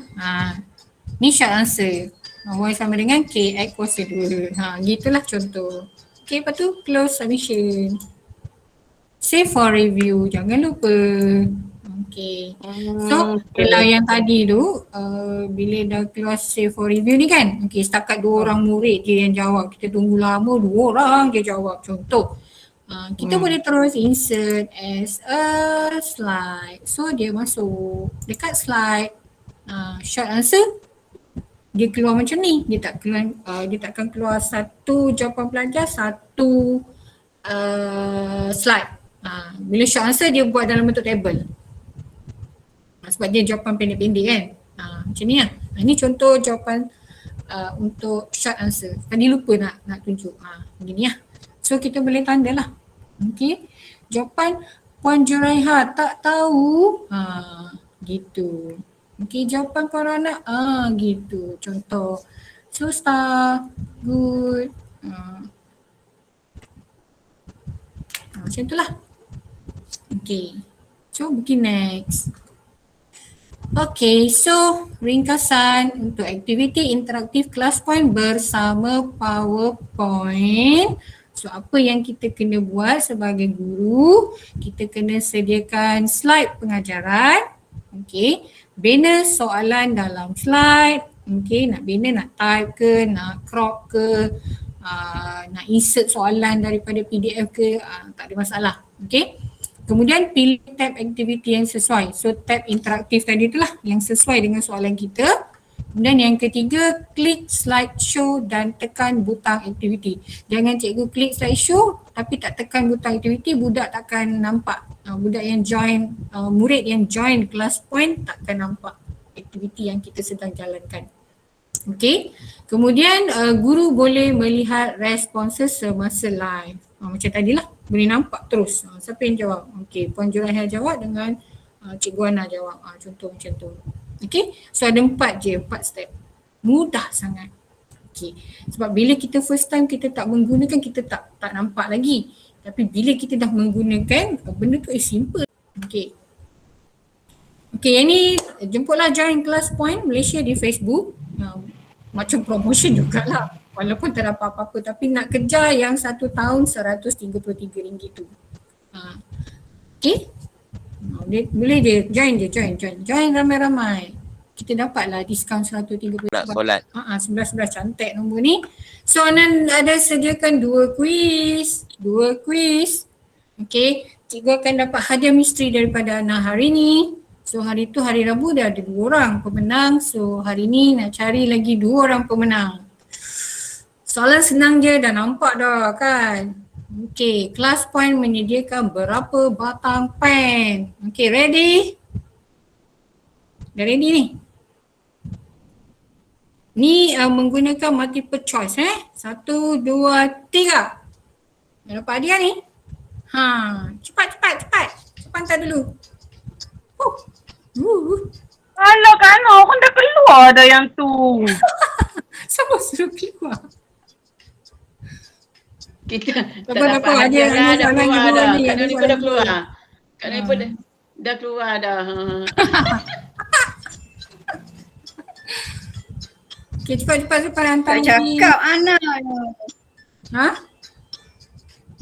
Ni short answer. Y sama dengan K X kuasa 2. Gitulah contoh. Okay, lepas tu close submission. Save for review. Jangan lupa. Okay. So, kalau yang tadi tu, bila dah keluar save for review ni kan, okay, setakat 2 orang murid je yang jawab. Kita tunggu lama 2 orang je jawab. Contoh, kita boleh terus insert as a slide. So, dia masuk dekat slide. Short answer, dia keluar macam ni. Dia takkan keluar satu jawapan pelajar, satu slide. Bila short answer, dia buat dalam bentuk table. Sebab dia jawapan pendek-pendek kan. Macam ni lah. Ini contoh jawapan untuk short answer. Tadi lupa nak tunjuk. Begini lah. So kita boleh tanda lah. Okay. Jawapan Puan Juraiha tak tahu. Gitu. Okay, jawapan para anak. Gitu. Contoh. So star. Good. Macam tu lah. Okay. So begin next. Okay, so ringkasan untuk aktiviti interaktif kelas point bersama PowerPoint. So apa yang kita kena buat sebagai guru? Kita kena sediakan slide pengajaran. Okay, banner soalan dalam slide. Okay, nak banner nak type ke, nak crop ke, nak insert soalan daripada PDF ke, tak ada masalah. Okay. Kemudian pilih tab aktiviti yang sesuai. So tab interaktif tadi itulah yang sesuai dengan soalan kita. Kemudian yang ketiga, klik slideshow dan tekan butang aktiviti. Jangan cikgu klik slideshow tapi tak tekan butang aktiviti, budak takkan nampak. Budak yang join, murid yang join kelas point takkan nampak aktiviti yang kita sedang jalankan. Okay. Kemudian guru boleh melihat responses semasa live. Macam tadilah, boleh nampak terus. Siapa yang jawab? Okay, Puan Juraiha jawab dengan Cikgu Ana jawab. Contoh macam tu. Okay, so ada 4 step. Mudah sangat. Okay, sebab bila kita first time kita tak menggunakan, kita tak nampak lagi. Tapi bila kita dah menggunakan, benda tu simple. Okay. Okay, yang ni jemputlah join Kelas Point Malaysia di Facebook. Macam promotion jugalah. Walaupun tak dapat apa-apa tapi nak kejar yang 1 tahun RM133 tu. Okay. Boleh dia join ramai-ramai. Kita dapatlah diskaun 130. Solat. 11 cantik nombor ni. So Anan ada sediakan 2 quiz. Okay. Cikgu akan dapat hadiah misteri daripada Ana hari ni. So hari tu hari Rabu dah ada 2 orang pemenang. So hari ni nak cari lagi 2 orang pemenang. Soalan senang je, dah nampak dah kan. Okay, Kelas Point menyediakan berapa batang pen? Okay, ready? Dah ready ni? Ni menggunakan multiple choice 1, 2, 3. Dah dapat hadiah ni? Cepat. Cepat hantar dulu. Alah kan, kan dah keluar dah yang tu. Siapa suruh keluar? Kita tak dapat hadiah dah keluar dah. Kak Noni pun dah keluar. Kak Noni pun dah. Dah keluar dah. Okay, cepat hantar Tak cakap Ana. Ha?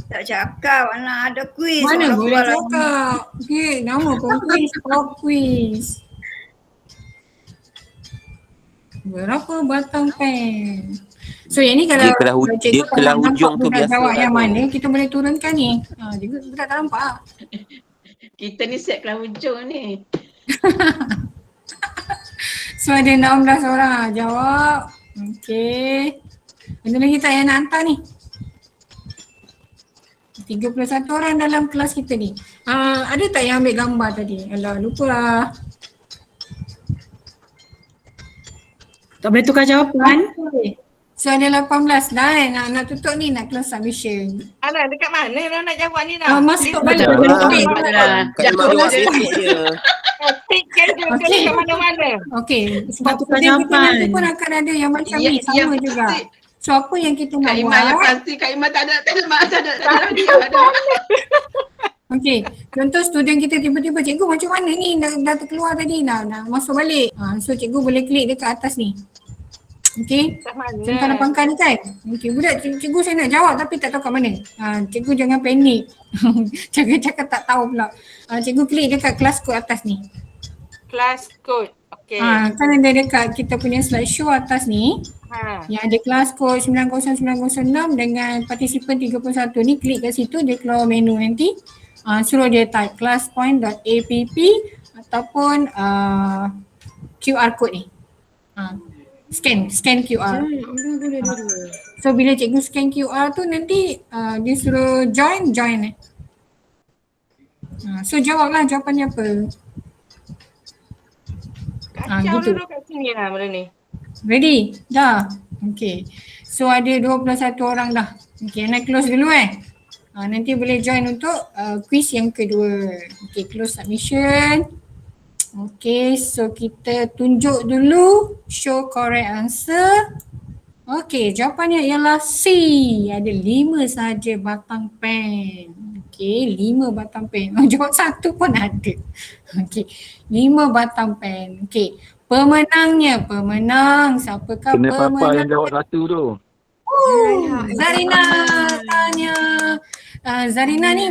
Tak cakap Ana ada kuis. Mana Ana boleh keluar lagi. cakap. Okay, nama pun quiz, pop quiz. Berapa batang pen? So yang ni kalau dia kelah hujung tu budak biasa jawab lah yang tu. mana, kita boleh turunkan ni. Juga budak tak nampak. Kita ni set kelas hujung ni. So ada 16 orang jawab. Okay. Ada lagi tak yang nak hantar ni? 31 orang dalam kelas kita ni. Ada tak yang ambil gambar tadi? Alah, lupa lah. Tak boleh tukar jawapan. So ada 18 dah nak tutup ni, nak close submission. Alah, dekat mana orang nak jawab ni dah? Masuk balik. Kat jawab Facebook je. Fikir je dekat mana-mana. Okay, sebab tukar kita nanti jawapan. pun akan ada yang macam Ya, ni, sama ya, juga. pasti. So apa yang kita nak Kak Iman yang buat? pasti, Kak Iman tak ada. Okay, contoh student kita tiba-tiba, cikgu macam mana ni dah terkeluar tadi, nak masuk balik. So cikgu boleh klik dekat atas ni. Okay, tentang pangkal ni kan. Okay, budak cikgu saya nak jawab tapi tak tahu kat mana. Cikgu jangan panik. Cakap tak tahu pula. Cikgu klik dekat kelas code atas ni. Kelas code. Okay. Kan ada dekat kita punya slideshow atas ni. Yang ada kelas code 90906 dengan partisipan 31 ni, klik kat situ, dia keluar menu nanti. Suruh dia type classpoint.app ataupun QR code ni. Scan QR. So bila cikgu scan QR tu nanti dia suruh join. So jawablah jawapannya apa. Kacau gitu. dulu kat sini lah benda ni. Ready? Dah? Okay. So ada 21 orang dah. Okay, nak close dulu nanti boleh join untuk quiz yang kedua. Okay, close submission. Okay, so kita tunjuk dulu show correct answer. Okay, jawapannya ialah C. Ada 5 sahaja batang pen. Okay, 5 batang pen. Jawab 1 pun ada. Okay, 5 batang pen. Okay, pemenang. Siapakah Kena pemenang? papa yang jawab 1 tu. Zarina tanya. Zarina ni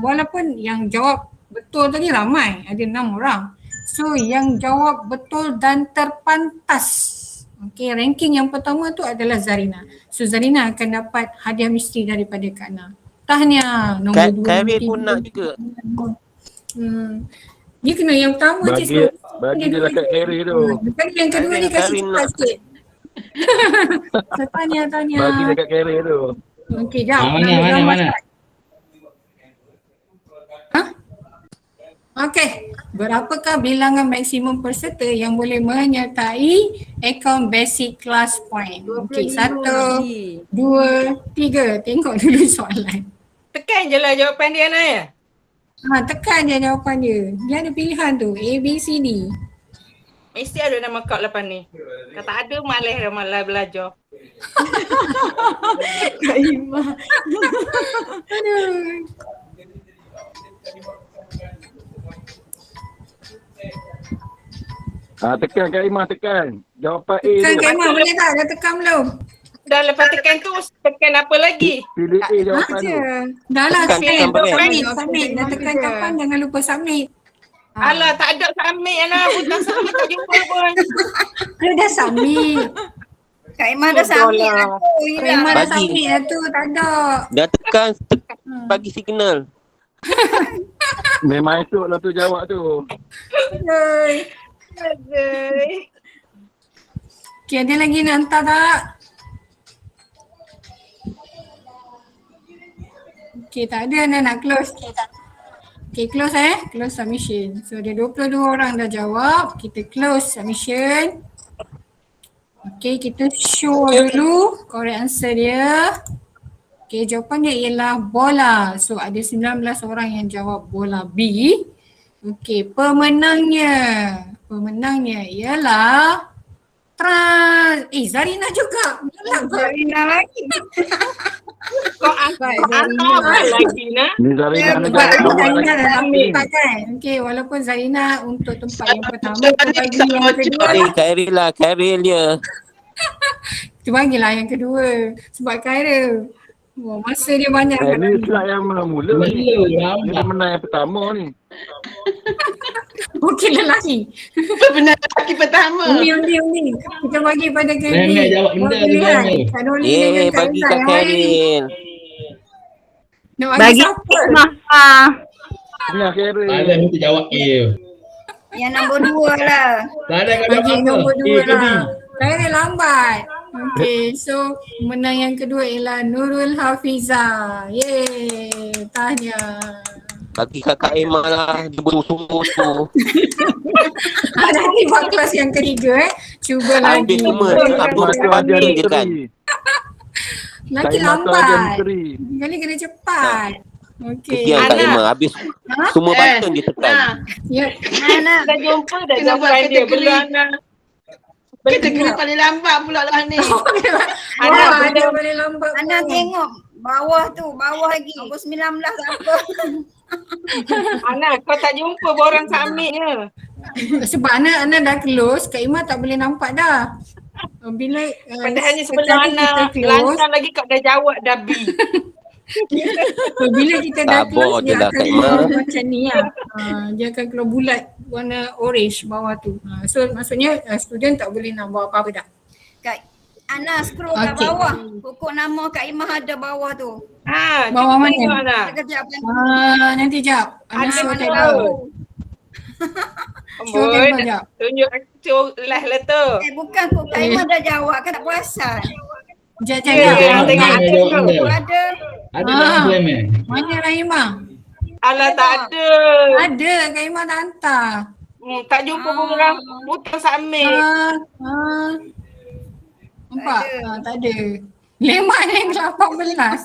walaupun yang jawab betul tadi ramai, ada 6 orang. So yang jawab betul dan terpantas. Okay, ranking yang pertama tu adalah Zarina. So Zarina akan dapat hadiah misteri daripada Kak Na. Tahniah. Nombor 2. Khairil pun nak juga. Dia kena yang pertama je. Bagi dia dekat Khairil tu. Bukan yang kedua ni kasih cepat sikit. So tahniah. Bagi dekat Khairil tu. Okay, jap. Mana? Okey, berapakah bilangan maksimum peserta yang boleh menyertai akaun basic class point? Okey, 1, 2, 3. Tengok dulu soalan. Tekan je lah jawapan dia Naya. Tekan je jawapan dia. Dia ada pilihan tu, A, B, C, D. Mesti ada nama kau lepas ni. Kalau tak ada malah belajar. Kak Ima. Aduh. Tekan Kak Imah, tekan. Jawapan A Tekan tu. Kak Imah, boleh tak? Dah tekan belum? Dah lepas tekan tu, tekan apa lagi? Pilih A jawapan tu. Dah lah, Tekan submit. Dah tekan jawapan, jangan lupa submit. Alah, tak ada submit lah. Butang submit tak jumpa pun. Dia dah submit. Kak Ima dah submit lah tu. Kak Imah dah Bagi. submit lah tu, tak ada. Dah tekan bagi signal. Memang esok lah tu jawab tu. Okay, ada lagi nak hantar tak? Okay, tak ada nak close. Okay, close close submission. So ada 22 orang dah jawab. Kita close submission. Okay, kita show dulu correct answer dia. Okay, jawapannya ialah bola. So ada 19 orang yang jawab bola B. Okay, pemenangnya ialah Zarina juga. Zarina lagi. Kau apa lagi nak? Ni Zarina nak Sebab jawab Zarina lagi. dah dapat kan. Okey, walaupun Zarina untuk tempat yang pertama, tu bagi yang kedua lah. Khairil lah, Khairil dia. Tu bagilah yang kedua. Sebab Khairil. Oh, masa dia banyak. Ni slide yang mula ni. Melu, Dia lambat. menang yang pertama ni. Okey, lelaki. Benar lelaki pertama. Undi. Kita bagi pada Khairil. Remek jawab benda tu, Remek. Kak Noli dengan Kak Bagi Rizal kat yang lain. Khairil. Nak bagi siapa? Ni Khairil. Alan mesti jawab A. Yang nombor 2 lah. Tak ada kau Bagi jawab apa? nombor A 2 ke B? lah. Khairil lambat. Okey, so menang yang kedua ialah Nurul Hafizah. Yeay, tahniah. Bagi kakak Emma lah. Dia bersungguh tu. Nanti buat kelas yang ketiga Cuba lagi. Habis semua. Apa Mata sepatutnya ajar je kan. misteri. Nanti Saya mata ajar lambat. misteri. Kali kena cepat. Okey. Kesian Kak Emma. Habis semua button dia tekan. Ya. Anak. Dah jumpa dah Kena buat jawapan dia. kategori. Belum Ana. Kategori paling lambat pula lah ni. Wah, dia boleh lambat. Anak tengok bawah tu, bawah lagi. Nombor 19 apa? Ana, kau tak jumpa borang submitnya. Sebab Ana dah close, Kak Ima tak boleh nampak dah. Bila Padahalnya sebelum sekali Ana kita close, lancar lagi kau dah jawab dah B. bila kita dah Sabar close, je dia lah, akan Kak Ima. keluar macam ni lah. Dia akan keluar bulat warna orange bawah tu. So maksudnya student tak boleh nak buat apa-apa dah. Kak Ana scroll kat Okey. bawah. Pokok nama Kak Imah ada bawah tu. Ha, Bawah cuba mana? tengok Ana. Kejap kan. Nanti jap. Ana Ada show mana tak tahu. tahu. Show Amboi, kan jap. tunjuk show live lah tu. Bukan kok Kak Imah dah jawab kan tak perasan. Jap. Ya, Tengok tengok mana ada jawab tu. anda. Ada. Ada dalam frame eh? Mana Rahimah? Alah tak ada. Ada, Kak Ima dah hantar. Tak jumpa borang butang submit. Nampak? Tak ada. Lemak yang ke-18.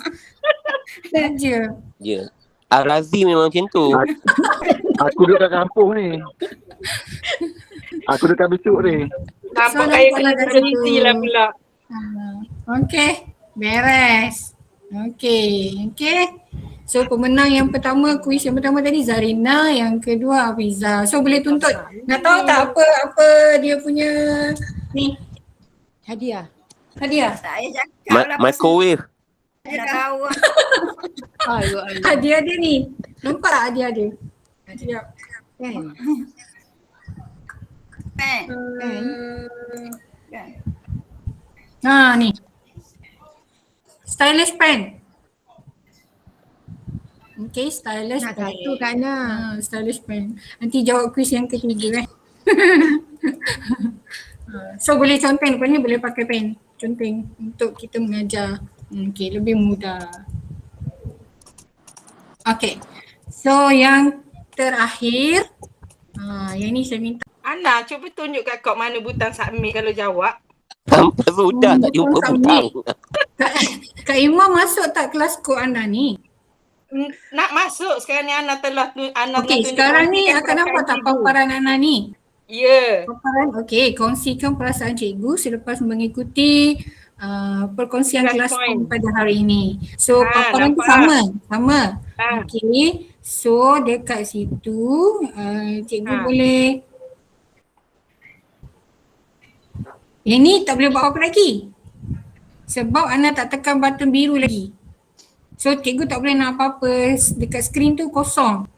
Saja. Ya. Al-Razi memang macam tu. Aku duduk kat kampung ni. Aku dekat besuk ni. Nampak So, saya nampak kena lah kat teliti situ. lah pula. Okey, beres. Okey. So pemenang yang pertama, kuis yang pertama tadi Zarina, yang kedua Hafiza. So boleh tuntut. Nak tahu tak apa dia punya ni? Hadiah. Saya cakap lah Microwave. Dia dah tahu. Hadiah dia ni. Nampak tak hadiah dia? Sekejap. Pen. Ni. Stylus pen. Okay, stylus pen. Satu kan Stylus pen. Nanti jawab kuis yang ketiga So boleh conteng, lepas ni boleh pakai pen. Conteng untuk kita mengajar. Okay, lebih mudah. Okay. So yang terakhir. Yang ni saya minta. Ana, cuba tunjuk kat kau mana butang submit kalau jawab. Sampai sudah tak jumpa butang. Kak Ima masuk tak kelas kod anda ni? Nak masuk sekarang ni Ana telah Okey, sekarang ni akan nampak tak paparan Ana ni? Ya. Paparan, okey, kongsikan perasaan cikgu selepas mengikuti perkongsian kelas pada hari ini. So paparan tu sama. Okey, so dekat situ cikgu boleh. Yang ni tak boleh buat apa-apa lagi. Sebab Ana tak tekan button biru lagi. So cikgu tak boleh nak apa-apa. Dekat skrin tu kosong.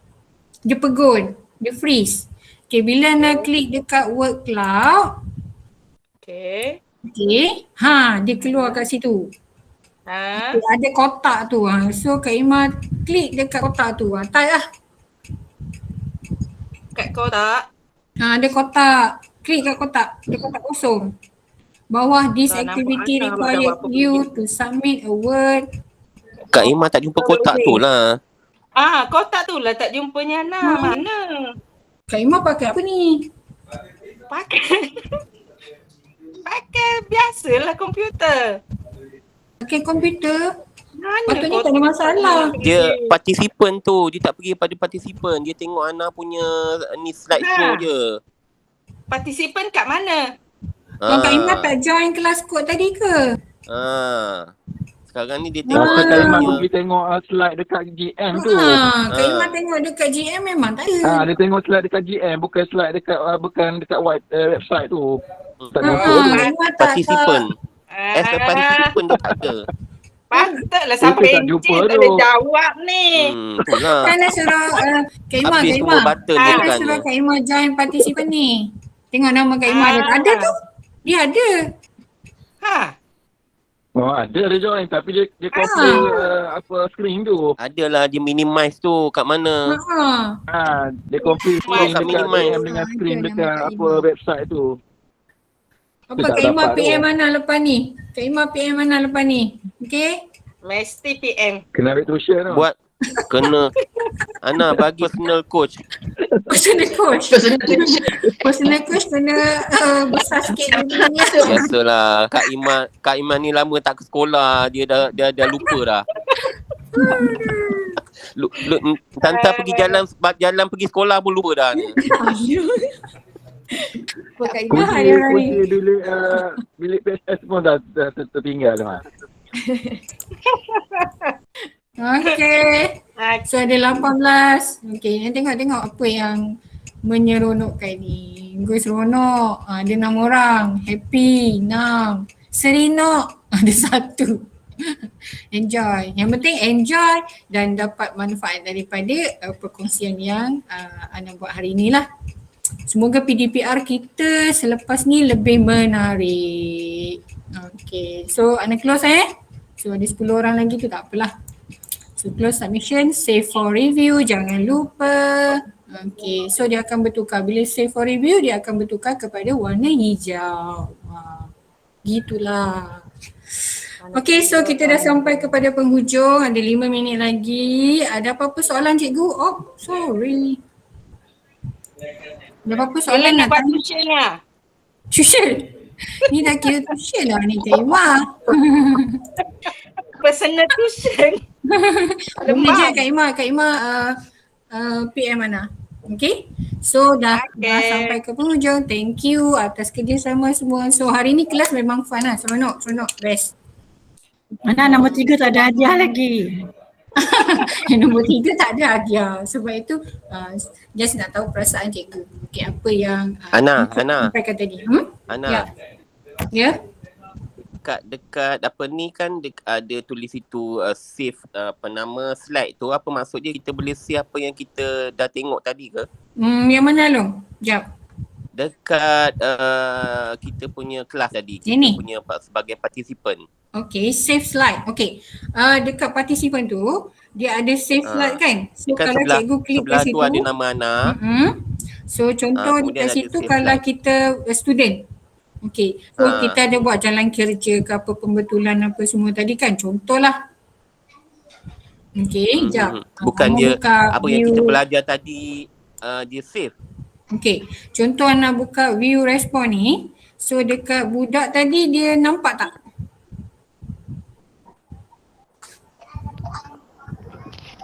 Dia pegun. Dia freeze. Okay, bila Ana klik dekat word cloud. Okay. Okay. Dia keluar kat situ. Okay, ada kotak tu. So Kak Ima klik dekat kotak tu. Type lah. Kat kotak. Ada kotak. Klik kat kotak. Ada kotak kosong. Bawah this activity require you to submit a word. Kak Ima tak jumpa kotak tu lah. Kotak tu lah tak jumpanya Ana. Mana? Kak Ima pakai apa ni? Pakai biasalah komputer. Pakai komputer? Mana Patutnya tak ada masalah. Dia participant tu. Dia tak pergi pada participant. Dia tengok Ana punya ni slide show je. Participant kat mana? Kak Ima tak join kelas kod tadi ke? Sekarang ni dia tengok Masa Kak Iman punya. pergi tengok slide dekat GM tu. Kak Iman tengok dekat GM memang tak ada. Dia tengok slide dekat GM, bukan slide dekat bukan dekat website tu. Tak jumpa Kak tu. Iman tak Participant. As a participant dia tak ada. Patutlah Itu sampai tak jumpa encik tak tu. boleh jawab ni. Itulah. Kan dah suruh Kak Iman, Habis Kak semua Iman. button dia Kan dah tekan suruh je. Kak Iman join participant ni. Tengok nama Kak Iman dia. Ada tu. Dia ada. Ada join tapi dia copy screen tu. Adalah dia minimize tu kat mana. Dia copy screen Kat dekat minimize. DM dengan screen Ada dekat nama Kak apa website tu. Apa tak Kak Iman dapat tu. PM mana lepas ni? Kak Iman PM mana lepas ni? Okay? Mesti PM. Kena ambil tuition tu. Buat kena Ana bagi personal coach. Personal coach. Personal coach kena besar sikit dulu. Biasalah Kak Iman ni lama tak ke sekolah, dia dah lupa dah. Tanta pergi jalan pergi sekolah pun lupa dah ni. Apa Kak Iman hari ni? Kunci bilik PSS pun dah tertinggal dah. Okay. So ada 18. Okay, yang tengok apa yang menyeronokkan ni. Gue seronok. Ada 6 orang. Happy 6. Seronok. Ada 1. Enjoy. Yang penting enjoy dan dapat manfaat daripada perkongsian yang Ana buat hari ni lah. Semoga PDPR kita selepas ni lebih menarik. Okay. So Ana close So ada 10 orang lagi tu tak apalah. So close submission, save for review, jangan lupa. Okay, so dia akan bertukar. Bila save for review, dia akan bertukar kepada warna hijau. Gitulah. Okay, so kita dah sampai kepada penghujung. Ada 5 minit lagi. Ada apa-apa soalan cikgu? Oh, sorry. Ada apa-apa soalan nak buat tanya? tuition lah. Tuition? Ni dah kira tuition lah ni Kak Iman. Personal tuition. Boleh je Kak Iman PM Ana. Okay. So dah sampai ke penghujung. Thank you atas kerjasama semua. So hari ni kelas memang fun lah. Seronok, best. Mana nombor 3 tak ada hadiah lagi. Nombor 3 tak ada hadiah. Sebab itu just nak tahu perasaan cikgu. Okay, apa yang Ana. sampaikan tadi. Ana. Ya. Dekat apa ni kan ada tulis situ save slide tu, apa maksud dia? Kita boleh save apa yang kita dah tengok tadi ke? Yang mana Long? Jap. Dekat kita punya kelas tadi. Ini? Kita punya sebagai participant. Okay, save slide. Okay. Dekat participant tu dia ada save slide kan? So Kan kalau cikgu klik kat sebelah situ tu ada nama Ana. So contoh kemudian dekat ada situ save kalau slide. kita student. Okay, so kita ada buat jalan kerja ke apa pembetulan apa semua tadi kan, contohlah. Okay, jap. Bukan Ana dia buka apa yang view. kita belajar tadi dia save. Okay, contoh Ana buka view respon ni. So dekat budak tadi dia nampak tak?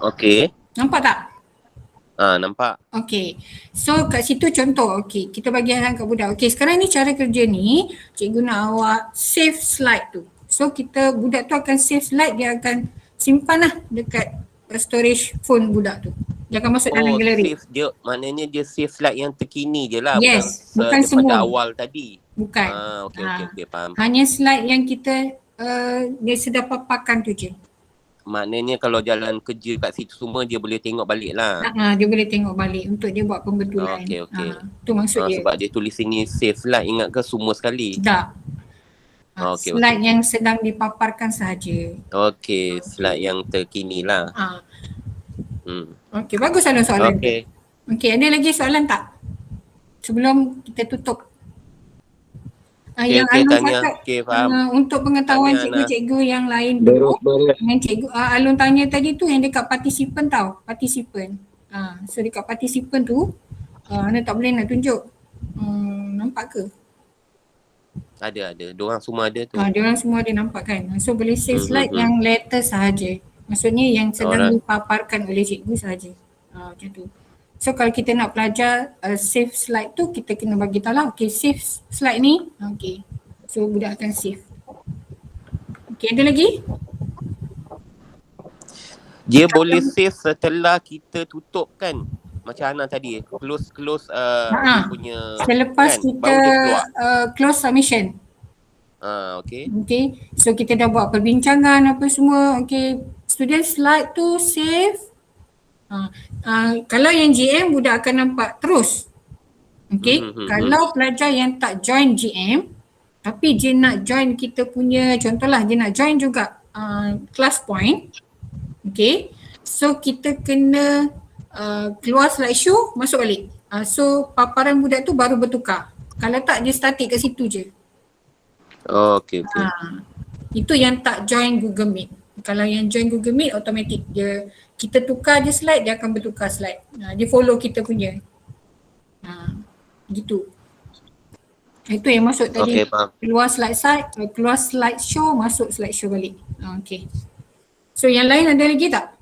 Okay. Nampak tak? Nampak. Okay, so kat situ contoh, okay, kita bagi arahan kat budak. Okay, sekarang ni cara kerja ni, cikgu nak awak save slide tu. So budak tu akan save slide, dia akan simpan lah dekat storage phone budak tu. Dia akan masuk dalam galeri. Save dia, maknanya dia save slide yang terkini je lah. Yes, bukan daripada semua. awal tadi. Bukan. Okay, faham. Hanya slide yang kita dia sudah paparkan tu je. Maknanya kalau jalan kerja kat situ semua dia boleh tengok balik lah. Dia boleh tengok balik untuk dia buat pembetulan. Okay. Tu maksud dia. Sebab dia tulis sini save slide, ingat ke semua sekali? Tak. Slide yang sedang dipaparkan sahaja. Okay, slide yang terkini lah. Okay, bagus soalan-soalan. Okay. Okay, ada lagi soalan tak? Sebelum kita tutup. Yang Alun tanya. cakap Okay, faham. untuk pengetahuan Tanya, cikgu-cikgu yang lain dulu. Beres. Yang cikgu Alun tanya tadi tu yang dekat participant tau. Participant. So dekat participant tu, Ana tak boleh nak tunjuk. Nampak ke? Ada. Diorang semua ada tu. Diorang semua ada nampak kan. So boleh save slide yang letter sahaja. Maksudnya yang sedang dipaparkan oleh cikgu sahaja. Macam tu. So kalau kita nak belajar save slide tu, kita kena bagi tahu lah. Okay, save slide ni. Okay. So budak akan save. Okay, ada lagi? Dia boleh save setelah kita tutup kan? Macam Hana tadi, close dia punya Selepas kan? kita Baru dia keluar. close submission. Okay. Okay, so kita dah buat perbincangan apa semua. Okay, student slide tu save. Kalau yang GM budak akan nampak terus. Okay, kalau pelajar yang tak join GM tapi dia nak join kita punya, contohlah dia nak join juga class point. Okay, so kita kena keluar slideshow, masuk balik. So paparan budak tu baru bertukar. Kalau tak dia static kat situ je. Okay. Itu yang tak join Google Meet. Kalau yang join Google Meet automatic dia, kita tukar je slide, dia akan bertukar slide. Dia follow kita punya. Gitu. Itu yang masuk tadi. Keluar keluar slideshow, masuk slideshow balik. Okay. So yang lain ada lagi tak?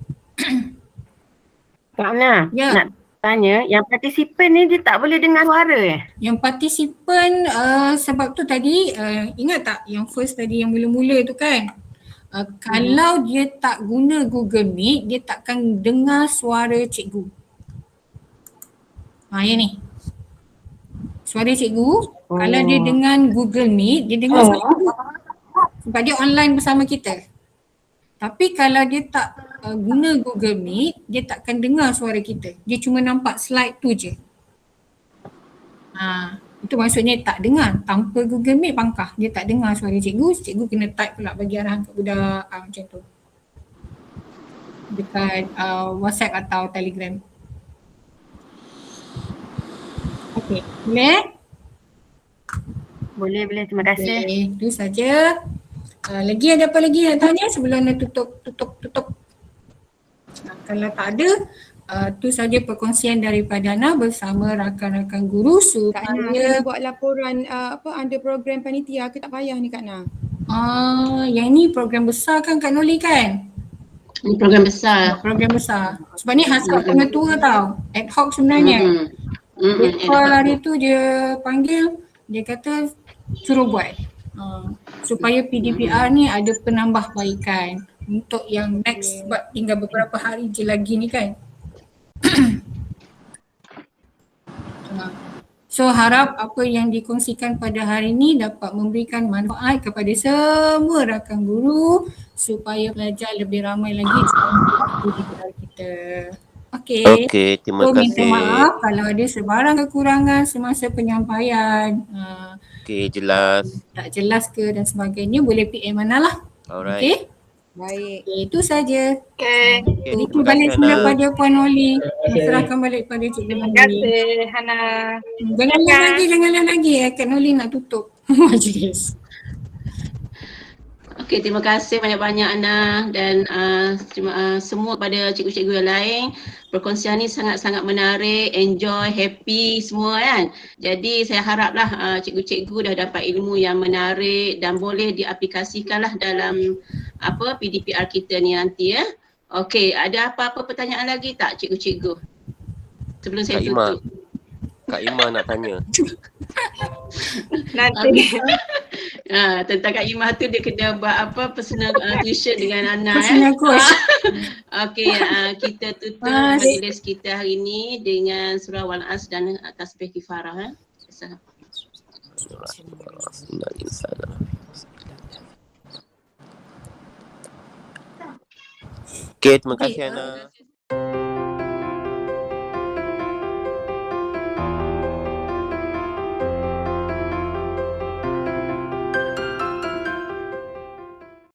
Kak Ana, Ya. nak tanya, yang partisipan ni dia tak boleh dengar suara Yang partisipan sebab tu tadi ingat tak yang first tadi yang mula-mula tu kan, kalau dia tak guna Google Meet dia takkan dengar suara cikgu. Yang ni suara cikgu. Kalau dia dengan Google Meet dia dengar suara cikgu sebab dia online bersama kita. Tapi kalau dia tak guna Google Meet dia takkan dengar suara kita. Dia cuma nampak slide tu je. Itu maksudnya tak dengar. Tanpa Google Meet pangkah. Dia tak dengar suara cikgu. Cikgu kena type pula bagi arahan kat budak macam tu. Dekat WhatsApp atau Telegram. Okay. Boleh? Boleh, terima kasih. Okay. Itu saja. Lagi ada apa lagi nak tanya sebelum nak tutup? Kalau tak ada, tu saja perkongsian daripada Ana bersama rakan-rakan guru Kak Ana supaya kena buat laporan under program panitia ke tak payah ni Kak Ana? yang ni program besar kan Kak Noli kan? Ini program besar. Program besar. Sebab ni hasrat pengetua tau. Ad hoc sebenarnya. Call hari tu dia panggil, dia kata suruh buat. Supaya PDPR ni ada penambahbaikan untuk yang next, sebab tinggal beberapa hari je lagi ni kan. So harap apa yang dikongsikan pada hari ni dapat memberikan manfaat kepada semua rakan guru supaya pelajar lebih ramai lagi di negara kita. Okay, terima So minta kasih. maaf kalau ada sebarang kekurangan semasa penyampaian. Okay, jelas. Tak jelas ke dan sebagainya boleh PM Ana lah. Alright. Okay? Baik. Okay, itu saja. Okay. Itu balik semula pada Puan Oli. Serahkan balik pada Cikgu Terima Noli. kasih Hana. Jangan lagi. Kak Noli nak tutup majlis. Okey, terima kasih banyak-banyak Ana dan semua kepada cikgu-cikgu yang lain. Perkongsian ni sangat-sangat menarik, enjoy, happy semua kan. Jadi saya haraplah cikgu-cikgu dah dapat ilmu yang menarik dan boleh diaplikasikanlah dalam PDPR kita ni nanti ya. Okey, ada apa-apa pertanyaan lagi tak cikgu-cikgu? Sebelum saya tutup. Kak Ima nak tanya. Nanti. Tentang Kak Imah tu dia kena buat personal tuition dengan Ana Personal coach. Okey, kita tutup majlis kita hari ini dengan surah Wal-As dan tasbih kifarah. Okay, terima kasih Ana.